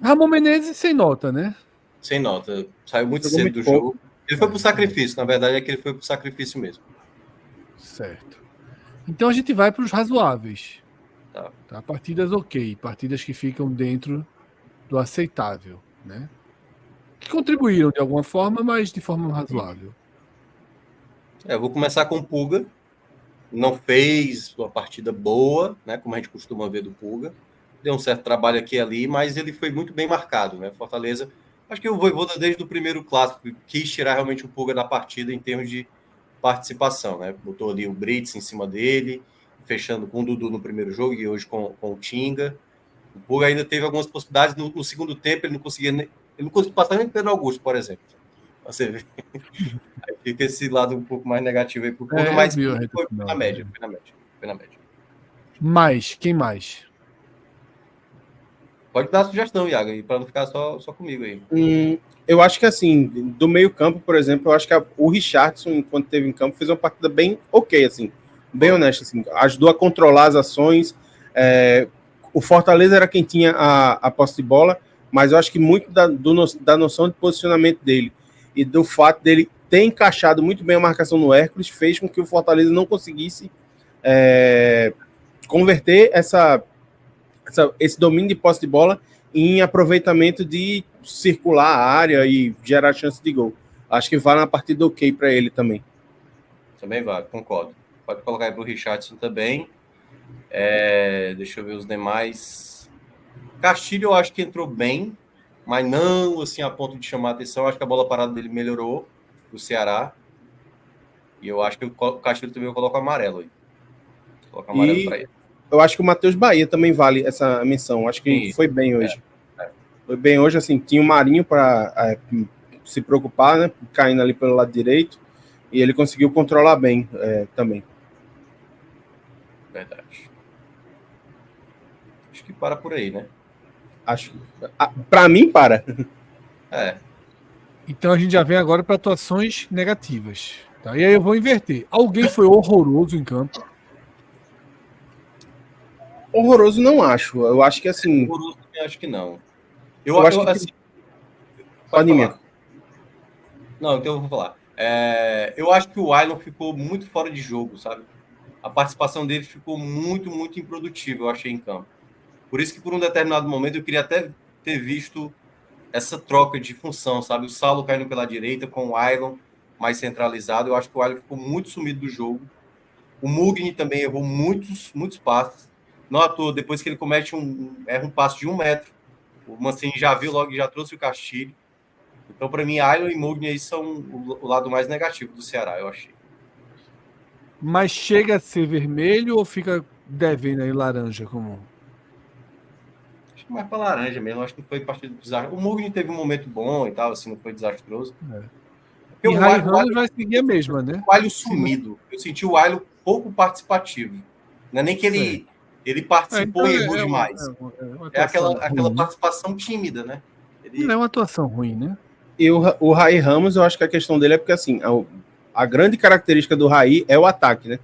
Ramon Menezes sem nota, né? Sem nota. Saiu muito cedo do jogo. Ele foi pro sacrifício, na verdade é que ele foi pro sacrifício mesmo. Certo. Então a gente vai para os razoáveis. Tá. Partidas ok, partidas que ficam dentro do aceitável, né? Que contribuíram de alguma forma, mas de forma razoável. Eu vou começar com o Pulga. Não fez uma partida boa, né? Como a gente costuma ver do Pulga. Deu um certo trabalho aqui e ali, mas ele foi muito bem marcado, né? Fortaleza. Acho que o Vojvoda, desde o primeiro clássico, quis tirar realmente o Pulga da partida em termos de participação, né? Botou ali o Brits em cima dele, fechando com o Dudu no primeiro jogo e hoje com o Tinga. O Pulga ainda teve algumas possibilidades no segundo tempo, ele não conseguia passar nem Pedro Augusto, por exemplo. Você vê. Aí fica esse lado um pouco mais negativo aí pro Pulga, mas foi na média. Mas, quem mais? Pode dar sugestão, Iago, para não ficar só comigo aí. Eu acho que, assim, do meio campo, por exemplo, eu acho que o Richardson, enquanto esteve em campo, fez uma partida bem ok, assim, bem honesta, assim, ajudou a controlar as ações. O Fortaleza era quem tinha a posse de bola, mas eu acho que muito da noção de posicionamento dele e do fato dele ter encaixado muito bem a marcação no Hércules fez com que o Fortaleza não conseguisse converter esse domínio de posse de bola em aproveitamento de circular a área e gerar chance de gol. Acho que vale uma partida ok para ele também. Também vale, concordo. Pode colocar aí para o Richardson também. Deixa eu ver os demais. Castilho eu acho que entrou bem, mas não assim a ponto de chamar a atenção. Eu acho que a bola parada dele melhorou pro Ceará. E eu acho que o Castilho também eu coloco amarelo aí. Coloco amarelo para ele. Eu acho que o Matheus Bahia também vale essa menção. Acho que foi bem hoje. Foi bem hoje, assim, tinha o Marinho para se preocupar, né? Caindo ali pelo lado direito. E ele conseguiu controlar bem também. Verdade. Acho que para por aí, né? Acho. Para mim, para. Então a gente já vem agora para atuações negativas. Tá? E aí eu vou inverter. Alguém foi horroroso em campo? Horroroso não acho. Eu acho que assim. Horroroso também acho que não. Eu acho que assim, pode falar. Não, então eu vou falar. Eu acho que o Ailon ficou muito fora de jogo, sabe? A participação dele ficou muito, muito improdutiva, eu achei, em campo. Por isso que, por um determinado momento, eu queria até ter visto essa troca de função, sabe? O Saulo caindo pela direita com o Ailon mais centralizado. Eu acho que o Ailon ficou muito sumido do jogo. O Mugni também errou muitos passes. Não à toa, depois que ele comete erra um passe de 1 metro, o Mancini já viu logo e já trouxe o Castilho. Então, para mim, Ailon e Mugni aí são o lado mais negativo do Ceará, eu achei. Mas chega a ser vermelho ou fica devendo aí laranja comum? Acho que mais para laranja mesmo. Acho que não foi partido desastroso. O Mugni teve um momento bom e tal, assim, não foi desastroso. E o Rai Ramos vai seguir a mesma, né? O Ailon sumido. Eu senti o Ailon pouco participativo. Não é nem que ele participou e errou demais. Aquela participação tímida, né? Não é uma atuação ruim, né? E o Rai Ramos, eu acho que a questão dele é porque, assim, a grande característica do Rai é o ataque, né?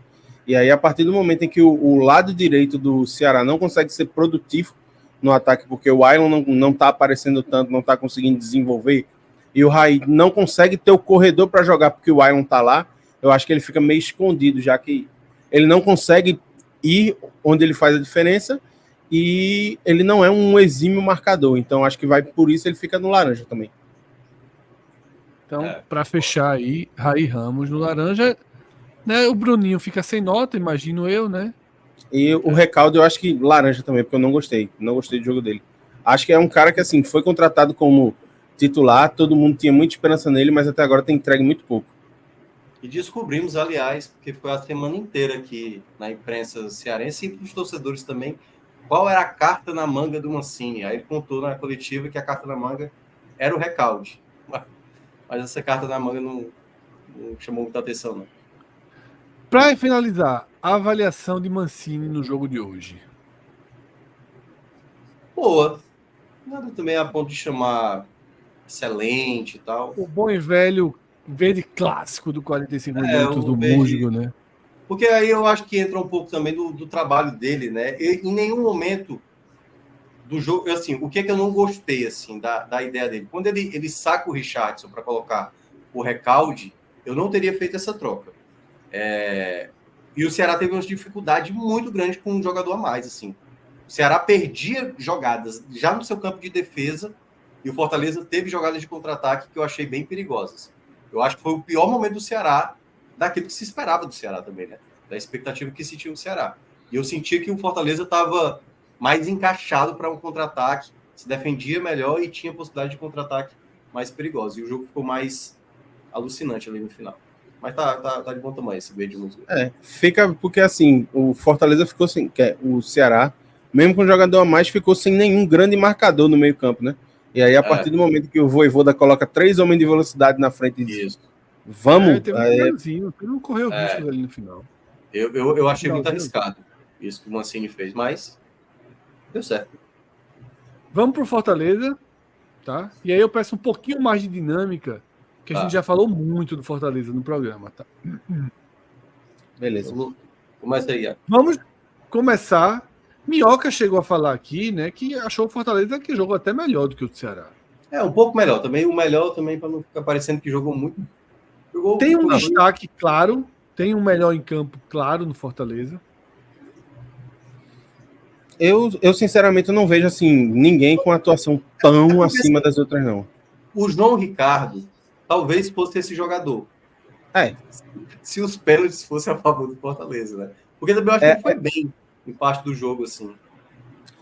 E aí, a partir do momento em que o lado direito do Ceará não consegue ser produtivo no ataque, porque o Ailon não tá aparecendo tanto, não tá conseguindo desenvolver, e o Rai não consegue ter o corredor para jogar porque o Ailon tá lá, eu acho que ele fica meio escondido, já que ele não consegue ir onde ele faz a diferença e ele não é um exímio marcador. Então, acho que por isso ele fica no laranja também. Então, para fechar aí, Rai Ramos no laranja, né? O Bruninho fica sem nota, imagino eu, né? E o Recalde eu acho que laranja também, porque eu não gostei do jogo dele. Acho que é um cara que, assim, foi contratado como titular, todo mundo tinha muita esperança nele, mas até agora tem entregue muito pouco. E descobrimos, aliás, porque foi a semana inteira aqui na imprensa cearense e para os torcedores também, qual era a carta na manga do Mancini. Aí ele contou na coletiva que a carta na manga era o Recalde. Mas essa carta na manga não chamou muita atenção, não. Para finalizar, a avaliação de Mancini no jogo de hoje. Boa. Nada também a ponto de chamar excelente e tal. O bom e velho verde clássico do 45 minutos do Musgo, né? Porque aí eu acho que entra um pouco também do trabalho dele, né? Em nenhum momento do jogo, assim, o que é que eu não gostei, assim, da ideia dele? Quando ele saca o Richarlison para colocar o Recalde, eu não teria feito essa troca. E o Ceará teve uma dificuldade muito grande com um jogador a mais, assim. O Ceará perdia jogadas já no seu campo de defesa e o Fortaleza teve jogadas de contra-ataque que eu achei bem perigosas. Eu acho que foi o pior momento do Ceará, daquilo que se esperava do Ceará também, né? Da expectativa que se tinha do Ceará. E eu sentia que o Fortaleza estava mais encaixado para um contra-ataque, se defendia melhor e tinha possibilidade de contra-ataque mais perigoso. E o jogo ficou mais alucinante ali no final. Mas tá de bom tamanho esse verde musgo. Fica porque, assim, o Fortaleza ficou sem... o Ceará, mesmo com um jogador a mais, ficou sem nenhum grande marcador no meio campo, né? E aí, a partir do momento que o Voivoda coloca 3 homens de velocidade na frente disso, vamos... Teve um golzinho, ele não correu riscos ali no final. Eu achei muito arriscado isso que o Mancini fez, mas deu certo. Vamos pro Fortaleza, tá? E aí eu peço um pouquinho mais de dinâmica, que a gente já falou muito do Fortaleza no programa, tá? Beleza. Começa aí, Vamos começar. Minhoca chegou a falar aqui, né, que achou o Fortaleza que jogou até melhor do que o do Ceará. Um pouco melhor. Também o melhor também, para não ficar parecendo que jogou muito. Tem um destaque claro, tem um melhor em campo claro no Fortaleza. Eu sinceramente não vejo assim ninguém com atuação tão acima das outras, não. O João Ricardo talvez fosse esse jogador. Se os pênaltis fossem a favor do Fortaleza, né? Porque também eu acho que ele foi bem. em parte do jogo, assim.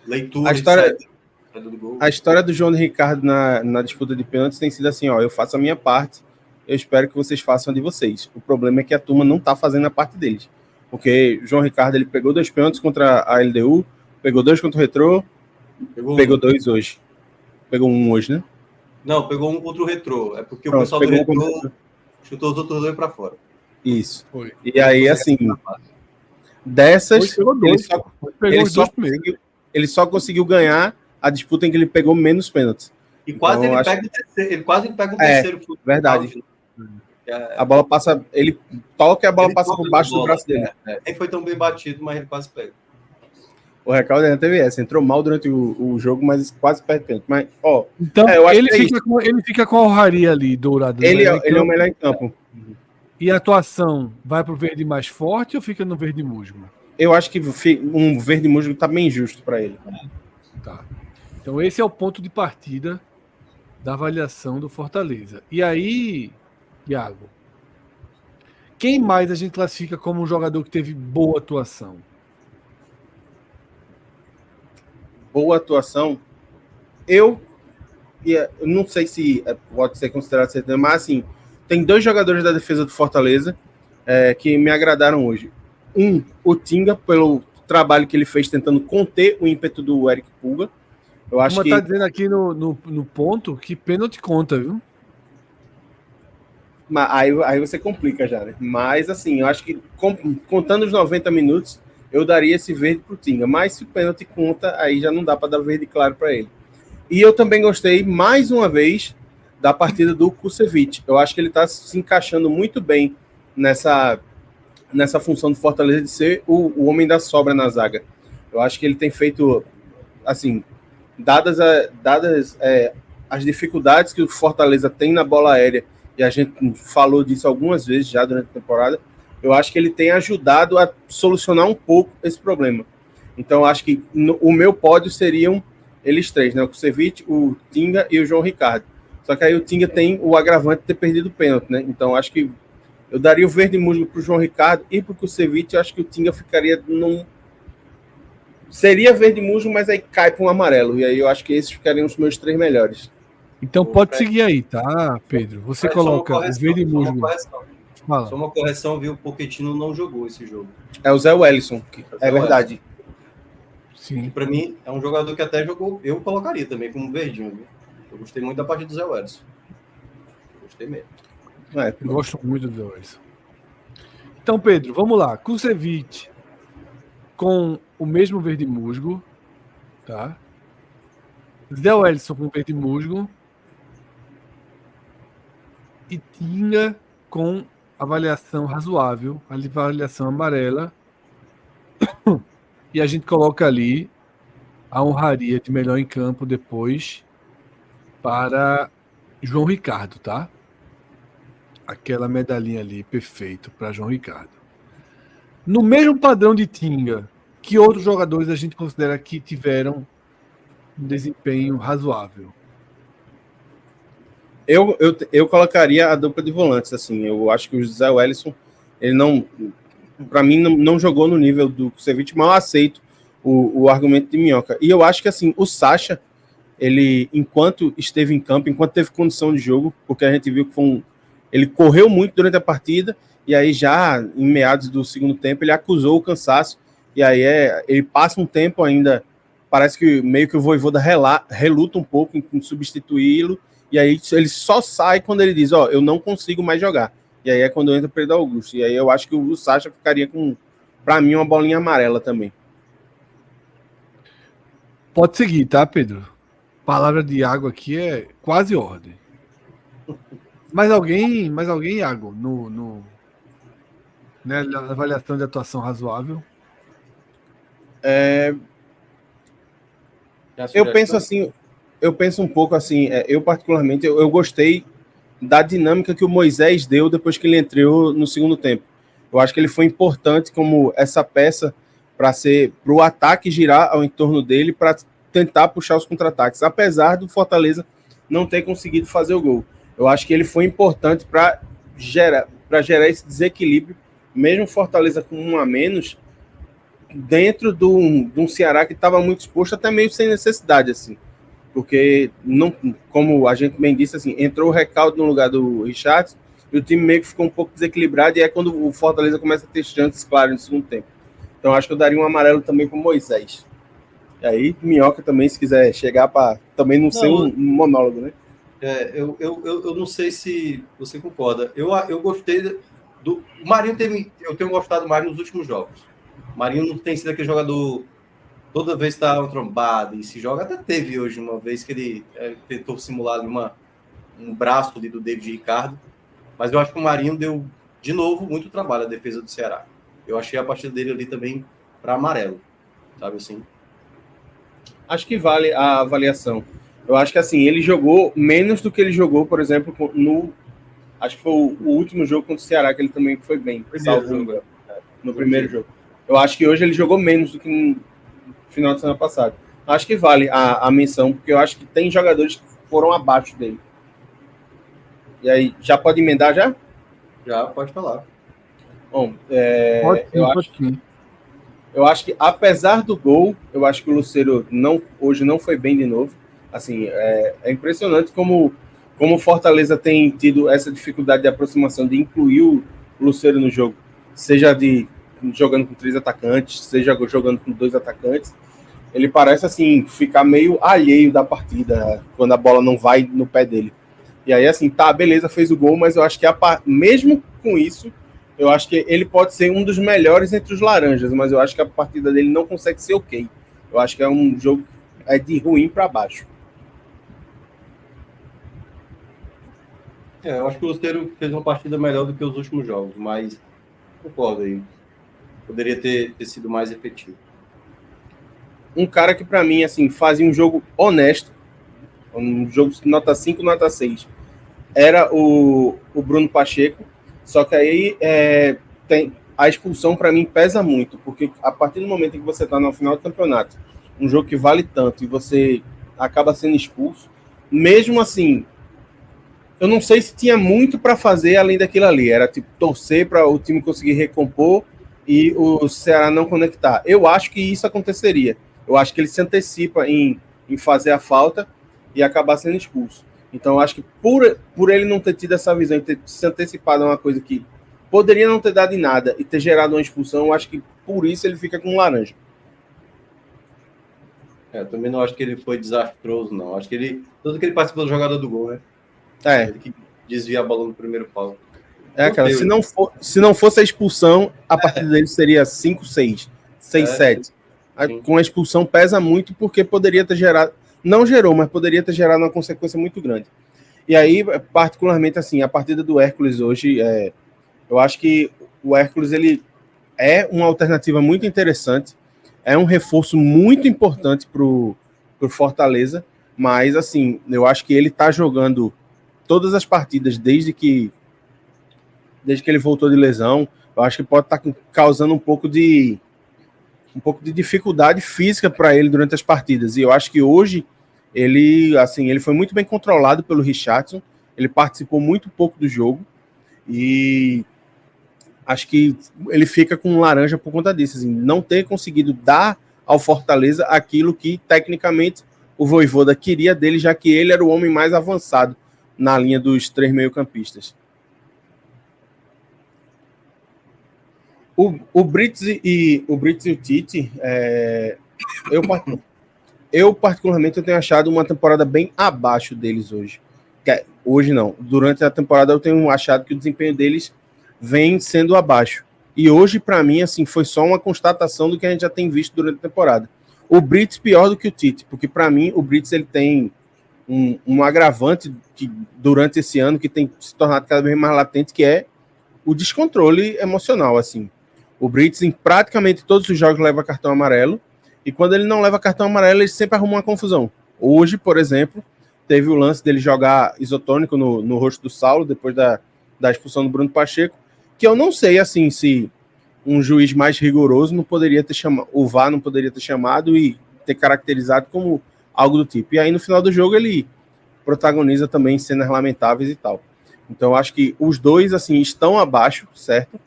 Leitura A história- de saída do gol. A história do João Ricardo na disputa de pênaltis tem sido assim, ó, eu faço a minha parte, eu espero que vocês façam a de vocês. O problema é que a turma não tá fazendo a parte deles. Porque o João Ricardo, ele pegou 2 pênaltis contra a LDU, pegou 2 contra o Retrô, pegou 2 hoje. Pegou 1 hoje, né? Não, pegou um contra o Retrô. É porque Pronto, o pessoal do pegou um contra o Retrô chutou os outros 2 para fora. Isso. Foi. E aí, assim, dessas, Hoje pegou ele 2. só, Pegou ele os só 2 primeiros. ele só conseguiu ganhar a disputa em que ele pegou menos pênaltis. E quase Então, ele acho- pega o terceiro. Ele quase pega o É, terceiro. chute. verdade. É, A bola passa, ele toca e a bola ele passa toca por baixo na do bola, braço dele. Nem foi tão bem batido, mas ele quase pega. O Recalde ainda teve essa, entrou mal durante o jogo, mas quase perde pênalti. Mas, ó, Então, eu acho ele que é fica com a honraria ali, dourado. ele né? é o melhor em campo. E a atuação vai pro verde mais forte ou fica no verde musgo? Eu acho que um verde musgo tá bem justo para ele. Tá. Então esse é o ponto de partida da avaliação do Fortaleza. E aí, Iago, quem mais a gente classifica como um jogador que teve boa atuação? Boa atuação. Eu não sei se pode ser considerado certeza, mas assim, tem 2 jogadores da defesa do Fortaleza que me agradaram hoje. O Tinga, pelo trabalho que ele fez tentando conter o ímpeto do Eric Pulga. Eu acho Como que tá dizendo aqui no ponto que pênalti conta, viu? aí você complica já, né? Mas assim, eu acho que contando os 90 minutos, eu daria esse verde pro Tinga. Mas se o pênalti conta, aí já não dá para dar verde claro para ele. E eu também gostei, mais uma vez, da partida do Kusevich. Eu acho que ele está se encaixando muito bem nessa função do Fortaleza de ser o homem da sobra na zaga. Eu acho que ele tem feito, assim, dadas as dificuldades que o Fortaleza tem na bola aérea, e a gente falou disso algumas vezes já durante a temporada, eu acho que ele tem ajudado a solucionar um pouco esse problema. Então, eu acho que o meu pódio seriam eles 3, né? O Kusevich, o Tinga e o João Ricardo. Só que aí o Tinga tem o agravante de ter perdido o pênalti, né? Então, acho que eu daria o verde musgo para o João Ricardo e para o Kusevich. Eu acho que o Tinga ficaria seria verde musgo, mas aí cai para um amarelo. E aí eu acho que esses ficariam os meus 3 melhores. Então pode seguir aí, tá, Pedro? Você coloca o verde musgo. Fala. Só uma correção, viu? O Pochettino não jogou esse jogo. É o Zé Wellison, é verdade. Sim. Para mim, é um jogador que até jogou. Eu colocaria também como verdinho, viu? Eu gostei muito da partida do Zé Wellison. Gostei mesmo. Eu gosto muito do Wellison. Então, Pedro, vamos lá. Kusevich com o mesmo verde musgo, tá? Zé Wellison com verde musgo e Tinga com avaliação razoável, avaliação amarela. E a gente coloca ali a honraria de melhor em campo depois para João Ricardo, tá? Aquela medalhinha ali, perfeito, para João Ricardo. No mesmo padrão de Tinga, que outros jogadores a gente considera que tiveram um desempenho razoável? Eu colocaria a dupla de volantes, assim. Eu acho que o Zé Wellison, ele não, para mim, não jogou no nível do Kusevich, mas eu aceito o argumento de Minhoca. E eu acho que, assim, o Sacha, ele, enquanto esteve em campo, enquanto teve condição de jogo, porque a gente viu que ele correu muito durante a partida, e aí já em meados do segundo tempo ele acusou o cansaço, e aí ele passa um tempo ainda, parece que meio que o Vojvoda reluta um pouco em substituí-lo, e aí ele só sai quando ele diz, eu não consigo mais jogar. E aí é quando entra o Pedro Augusto. E aí eu acho que o Sacha ficaria com, para mim, uma bolinha amarela também. Pode seguir, tá, Pedro? Palavra de água aqui é quase ordem. Mais alguém, Iago, né, na avaliação de atuação razoável? Eu penso um pouco assim, eu particularmente, eu gostei da dinâmica que o Moisés deu depois que ele entrou no segundo tempo. Eu acho que ele foi importante como essa peça para o ataque girar ao entorno dele, para tentar puxar os contra-ataques, apesar do Fortaleza não ter conseguido fazer o gol. Eu acho que ele foi importante para gerar esse desequilíbrio, mesmo Fortaleza com 1 a menos, dentro de um Ceará que estava muito exposto, até meio sem necessidade, assim. Porque, não, como a gente bem disse, assim, entrou o Recalde no lugar do Richardson, e o time meio que ficou um pouco desequilibrado, e é quando o Fortaleza começa a ter chances, claro, no segundo tempo. Então, acho que eu daria um amarelo também para o Moisés. E aí, Minhoca também, se quiser chegar para também não ser um monólogo, né? Eu não sei se você concorda. Eu gostei do Marinho. Eu tenho gostado do Marinho nos últimos jogos. O Marinho não tem sido aquele jogador toda vez está um trombado e se joga. Até teve hoje uma vez que ele tentou simular ali um braço ali do David Ricardo, mas eu acho que o Marinho deu de novo muito trabalho à defesa do Ceará. Eu achei a partida dele ali também para amarelo, sabe assim? Acho que vale a avaliação. Eu acho que assim, ele jogou menos do que ele jogou, por exemplo, acho que foi o último jogo contra o Ceará, que ele também foi bem. No primeiro jogo. Eu acho que hoje ele jogou menos do que no final de semana passado. Acho que vale a menção, porque eu acho que tem jogadores que foram abaixo dele. E aí, já pode emendar já? Já, pode falar. Bom, eu acho que apesar do gol, eu acho que o Lucero hoje não foi bem de novo. Assim, é impressionante como o Fortaleza tem tido essa dificuldade de aproximação, de incluir o Lucero no jogo, seja jogando com 3 atacantes, seja jogando com 2 atacantes. Ele parece assim ficar meio alheio da partida quando a bola não vai no pé dele. E aí assim, tá, beleza, fez o gol, mas eu acho que mesmo com isso, eu acho que ele pode ser um dos melhores entre os laranjas, mas eu acho que a partida dele não consegue ser ok. Eu acho que é um jogo de ruim para baixo. Eu acho que o Lucero fez uma partida melhor do que os últimos jogos, mas concordo aí. Poderia ter sido mais efetivo. Um cara que, para mim, assim, fazia um jogo honesto, um jogo nota 5, nota 6, era o Bruno Pacheco, só que aí a expulsão, para mim, pesa muito, porque a partir do momento em que você está no final do campeonato, um jogo que vale tanto, e você acaba sendo expulso, mesmo assim, eu não sei se tinha muito para fazer além daquilo ali, era tipo torcer para o time conseguir recompor e o Ceará não conectar. Eu acho que isso aconteceria. Eu acho que ele se antecipa em fazer a falta e acabar sendo expulso. Então, eu acho que por ele não ter tido essa visão e ter se antecipado a uma coisa que poderia não ter dado em nada e ter gerado uma expulsão, eu acho que por isso ele fica com laranja. Também não acho que ele foi desastroso, não. Acho que tudo que ele participou da jogada do gol, né? Ele que desvia a bola no primeiro pau. Aquela, se não fosse a expulsão, a partida dele seria 5-6, 6-7. Com a expulsão pesa muito porque poderia ter gerado, não gerou, mas poderia ter gerado uma consequência muito grande. E aí, particularmente assim, a partida do Hércules hoje, eu acho que o Hércules ele é uma alternativa muito interessante, é um reforço muito importante para o Fortaleza, mas assim, eu acho que ele está jogando todas as partidas desde que ele voltou de lesão. Eu acho que pode estar causando um pouco de dificuldade física para ele durante as partidas. E eu acho que hoje ele foi muito bem controlado pelo Richardson. Ele participou muito pouco do jogo e acho que ele fica com laranja por conta disso, assim, não ter conseguido dar ao Fortaleza aquilo que tecnicamente o Vojvoda queria dele, já que ele era o homem mais avançado na linha dos 3 meio-campistas. O Brits e o Tite, eu particularmente tenho achado uma temporada bem abaixo deles hoje. Hoje não. Durante a temporada eu tenho achado que o desempenho deles vem sendo abaixo. E hoje, para mim, assim, foi só uma constatação do que a gente já tem visto durante a temporada. O Brits pior do que o Tite, porque para mim o Brits ele tem um agravante que, durante esse ano que tem se tornado cada vez mais latente, que é o descontrole emocional, assim. O Brits, em praticamente todos os jogos, leva cartão amarelo, e quando ele não leva cartão amarelo, ele sempre arruma uma confusão. Hoje, por exemplo, teve o lance dele jogar isotônico no rosto do Saulo, depois da expulsão do Bruno Pacheco, que eu não sei, assim, se um juiz mais rigoroso não poderia ter chamado, o VAR não poderia ter chamado e ter caracterizado como algo do tipo. E aí, no final do jogo, ele protagoniza também cenas lamentáveis e tal. Então, eu acho que os dois, assim, estão abaixo, certo?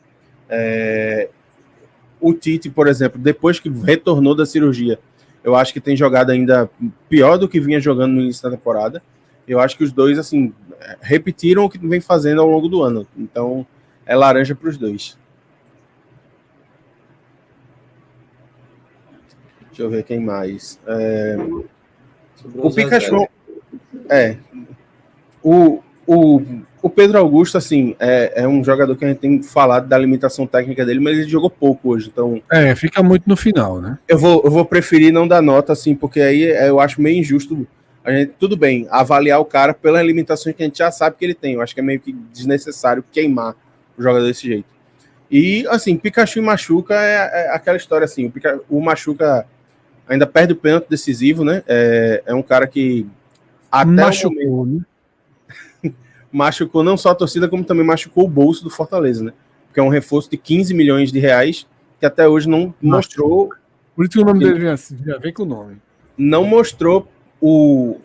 O Tite, por exemplo, depois que retornou da cirurgia, eu acho que tem jogado ainda pior do que vinha jogando no início da temporada. Eu acho que os dois, assim, repetiram o que vem fazendo ao longo do ano. Então, é laranja para os dois. Deixa eu ver quem mais. O Pikachu... O Pedro Augusto, assim, é um jogador que a gente tem falado da limitação técnica dele, mas ele jogou pouco hoje, então... fica muito no final, né? Eu vou preferir não dar nota, assim, porque aí eu acho meio injusto. A gente, tudo bem, avaliar o cara pelas limitações que a gente já sabe que ele tem. Eu acho que é meio que desnecessário queimar o jogador desse jeito. E, assim, Pikachu e Machuca é aquela história, assim, o Machuca ainda perde o pênalti decisivo, né? É um cara que... Até machucou, né? Machucou não só a torcida, como também machucou o bolso do Fortaleza, né? Porque é um reforço de 15 milhões de reais que até hoje não mostrou... Por isso que o nome dele já vem com o nome. Não mostrou o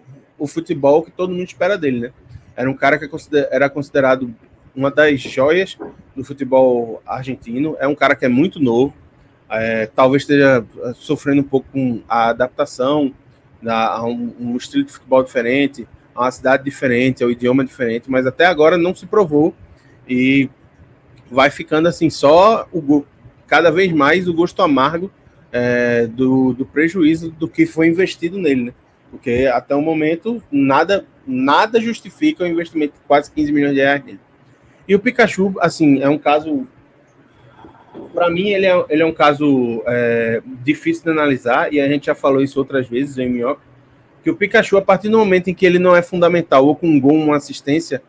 futebol que todo mundo espera dele, né? Era um cara que era considerado uma das joias do futebol argentino. É um cara que é muito novo, talvez esteja sofrendo um pouco com a adaptação a um estilo de futebol diferente, a uma cidade diferente, ao idioma diferente, mas até agora não se provou e vai ficando assim só cada vez mais o gosto amargo do prejuízo do que foi investido nele, né? Porque até o momento nada justifica o investimento de quase 15 milhões de reais nele. E o Pikachu, assim, é um caso... Para mim, ele é um caso difícil de analisar, e a gente já falou isso outras vezes em Minhoca, que o Pikachu, a partir do momento em que ele não é fundamental, ou com um gol, uma assistência,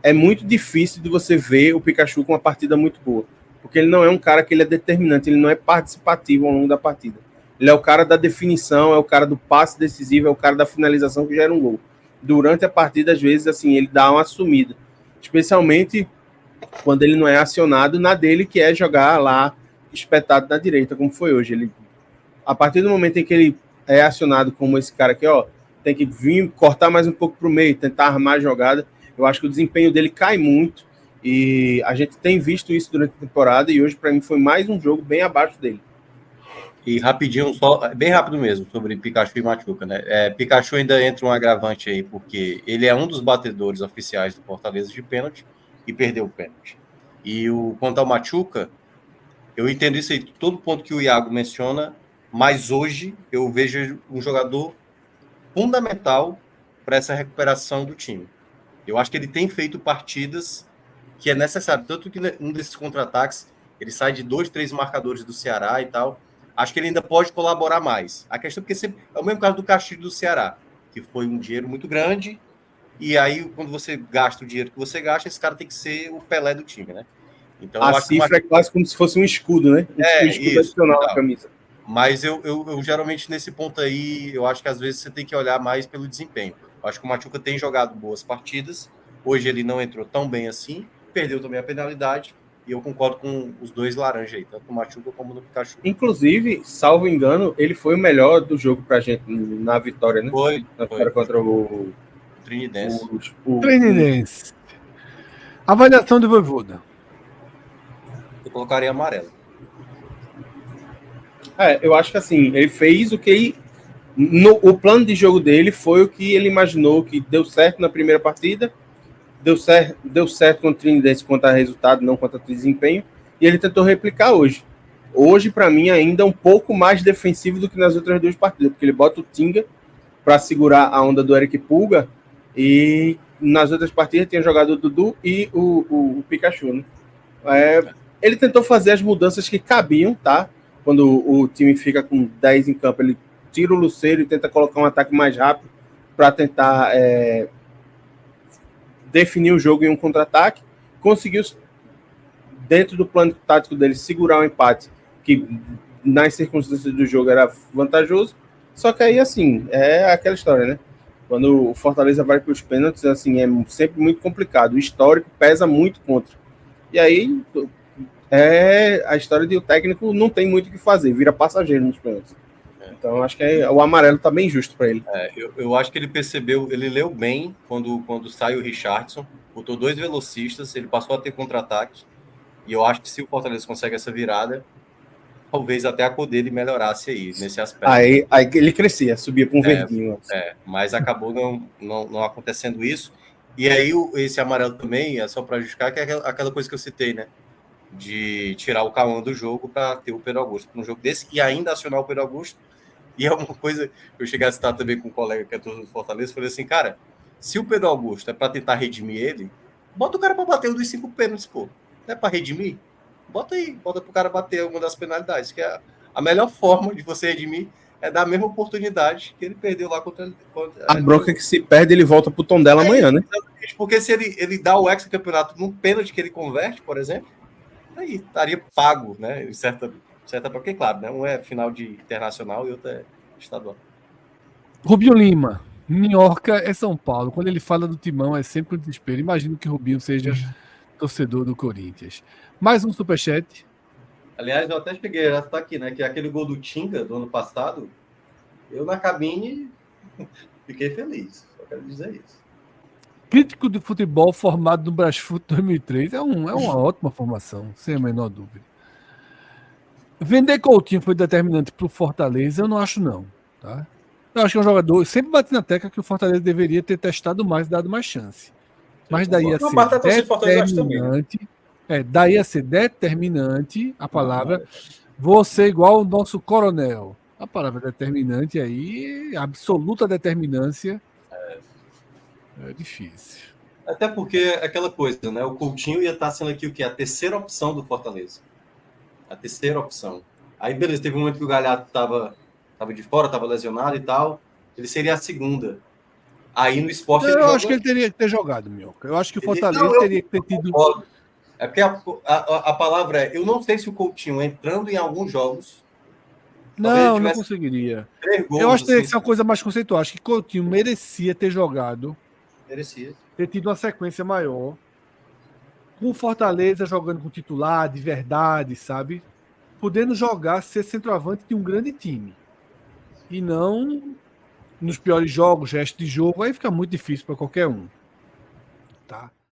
é muito difícil de você ver o Pikachu com uma partida muito boa. Porque ele não é um cara que ele é determinante, ele não é participativo ao longo da partida. Ele é o cara da definição, é o cara do passe decisivo, é o cara da finalização que gera um gol. Durante a partida, às vezes, assim, ele dá uma sumida. Especialmente quando ele não é acionado na dele, que é jogar lá espetado na direita, como foi hoje. A partir do momento em que ele é acionado como esse cara aqui, tem que vir, cortar mais um pouco para o meio, tentar armar a jogada, eu acho que o desempenho dele cai muito, e a gente tem visto isso durante a temporada, e hoje, para mim, foi mais um jogo bem abaixo dele. E rapidinho, só bem rápido mesmo, sobre Pikachu e Machuca, né? Pikachu ainda entra um agravante aí, porque ele é um dos batedores oficiais do Fortaleza de pênalti e perdeu o pênalti. E quanto ao Machuca, eu entendo isso aí, todo ponto que o Iago menciona, mas hoje eu vejo um jogador fundamental para essa recuperação do time. Eu acho que ele tem feito partidas que é necessário, tanto que um desses contra-ataques, ele sai de 2, 3 marcadores do Ceará e tal. Acho que ele ainda pode colaborar mais. A questão é porque é o mesmo caso do Castilho do Ceará, que foi um dinheiro muito grande, e aí quando você gasta o dinheiro que você gasta, esse cara tem que ser o Pelé do time, né? Então, a cifra é quase como se fosse um escudo, né? Um escudo adicional na camisa. Mas eu geralmente nesse ponto aí, eu acho que às vezes você tem que olhar mais pelo desempenho. Eu acho que o Machuca tem jogado boas partidas, hoje ele não entrou tão bem assim, perdeu também a penalidade, e eu concordo com os dois laranjas aí, tanto no Machuca como no Pikachu. Inclusive, salvo engano, ele foi o melhor do jogo pra gente na vitória, né? Foi. Contra o Trinidense. Trinidense. Avaliação do Vojvoda. Eu colocaria amarelo. Eu acho que assim, ele fez o que o plano de jogo dele foi o que ele imaginou, que deu certo na primeira partida, deu certo contra o Trinidense quanto a resultado, não quanto a desempenho, e ele tentou replicar hoje. Hoje, para mim, ainda é um pouco mais defensivo do que nas outras duas partidas, porque ele bota o Tinga para segurar a onda do Eric Pulga, e nas outras partidas tinha jogado o Dudu e o Pikachu, né? Ele tentou fazer as mudanças que cabiam, tá? Quando o time fica com 10 em campo, ele tira o Lucero e tenta colocar um ataque mais rápido para tentar definir o jogo em um contra-ataque. Conseguiu, dentro do plano tático dele, segurar o empate, que nas circunstâncias do jogo era vantajoso. Só que aí, assim, é aquela história, né? Quando o Fortaleza vai para os pênaltis, assim, é sempre muito complicado. O histórico pesa muito contra. E aí, a história de o técnico não tem muito o que fazer, vira passageiro nos pênaltis. Então, acho que o amarelo tá bem justo para ele. Eu acho que ele percebeu, ele leu bem quando sai o Richardson, botou 2 velocistas, ele passou a ter contra-ataque, e eu acho que se o Fortaleza consegue essa virada, talvez até a cor dele melhorasse aí, nesse aspecto. Aí ele crescia, subia para um verdinho. Mas acabou não acontecendo isso. E aí esse amarelo também é só para justificar, que é aquela coisa que eu citei, né? De tirar o Cauã do jogo para ter o Pedro Augusto para um jogo desse e ainda acionar o Pedro Augusto. E é uma coisa que eu cheguei a citar também com um colega que é todo do Fortaleza, falei assim, cara, se o Pedro Augusto é para tentar redimir ele, bota o cara para bater um dos 5 pênaltis, pô. Não é para redimir? Bota pro cara bater uma das penalidades, que é a melhor forma de você redimir é dar a mesma oportunidade que ele perdeu lá contra a bronca que se perde, ele volta pro tom dela amanhã, né? Porque se ele dá o ex-campeonato num pênalti que ele converte, por exemplo, aí estaria pago, né? Em certa porque, claro, né? Um é final de internacional e outro é estadual. Rubinho Lima, Minhoca é São Paulo. Quando ele fala do Timão, é sempre um desespero. Imagino que Rubinho seja torcedor do Corinthians. Mais um superchat. Aliás, eu até cheguei, já está aqui, né? Que aquele gol do Tinga do ano passado, eu na cabine fiquei feliz. Só quero dizer isso. Crítico de futebol formado no Brasfoot 2003. É uma ótima formação, sem a menor dúvida. Vender Coutinho foi determinante para o Fortaleza? Eu não acho, não. Tá? Eu acho que é um jogador. Sempre bati na tecla que o Fortaleza deveria ter testado mais e dado mais chance. Mas daí a ser determinante. Daí a ser determinante a palavra. Vou ser igual ao nosso coronel. A palavra determinante aí, absoluta determinância. É difícil. Até porque aquela coisa, né? O Coutinho ia estar sendo aqui o quê? A terceira opção do Fortaleza. A terceira opção. Aí, beleza, teve um momento que o Galhardo estava de fora, estava lesionado e tal. Ele seria a segunda. Aí no Sport eu acho que ele teria que ter jogado, Minhoca. Eu acho que o Fortaleza teria que ter tido. É porque a palavra é. Eu não sei se o Coutinho entrando em alguns jogos. Não conseguiria. Gols, eu acho que teria que ser uma coisa mais conceitual. Acho que Coutinho merecia ter jogado. Merecia. Ter tido uma sequência maior. Com o Fortaleza jogando com titular, de verdade, sabe? Podendo jogar, ser centroavante de um grande time. E não nos piores jogos, gesto de jogo, aí fica muito difícil para qualquer um. Tá?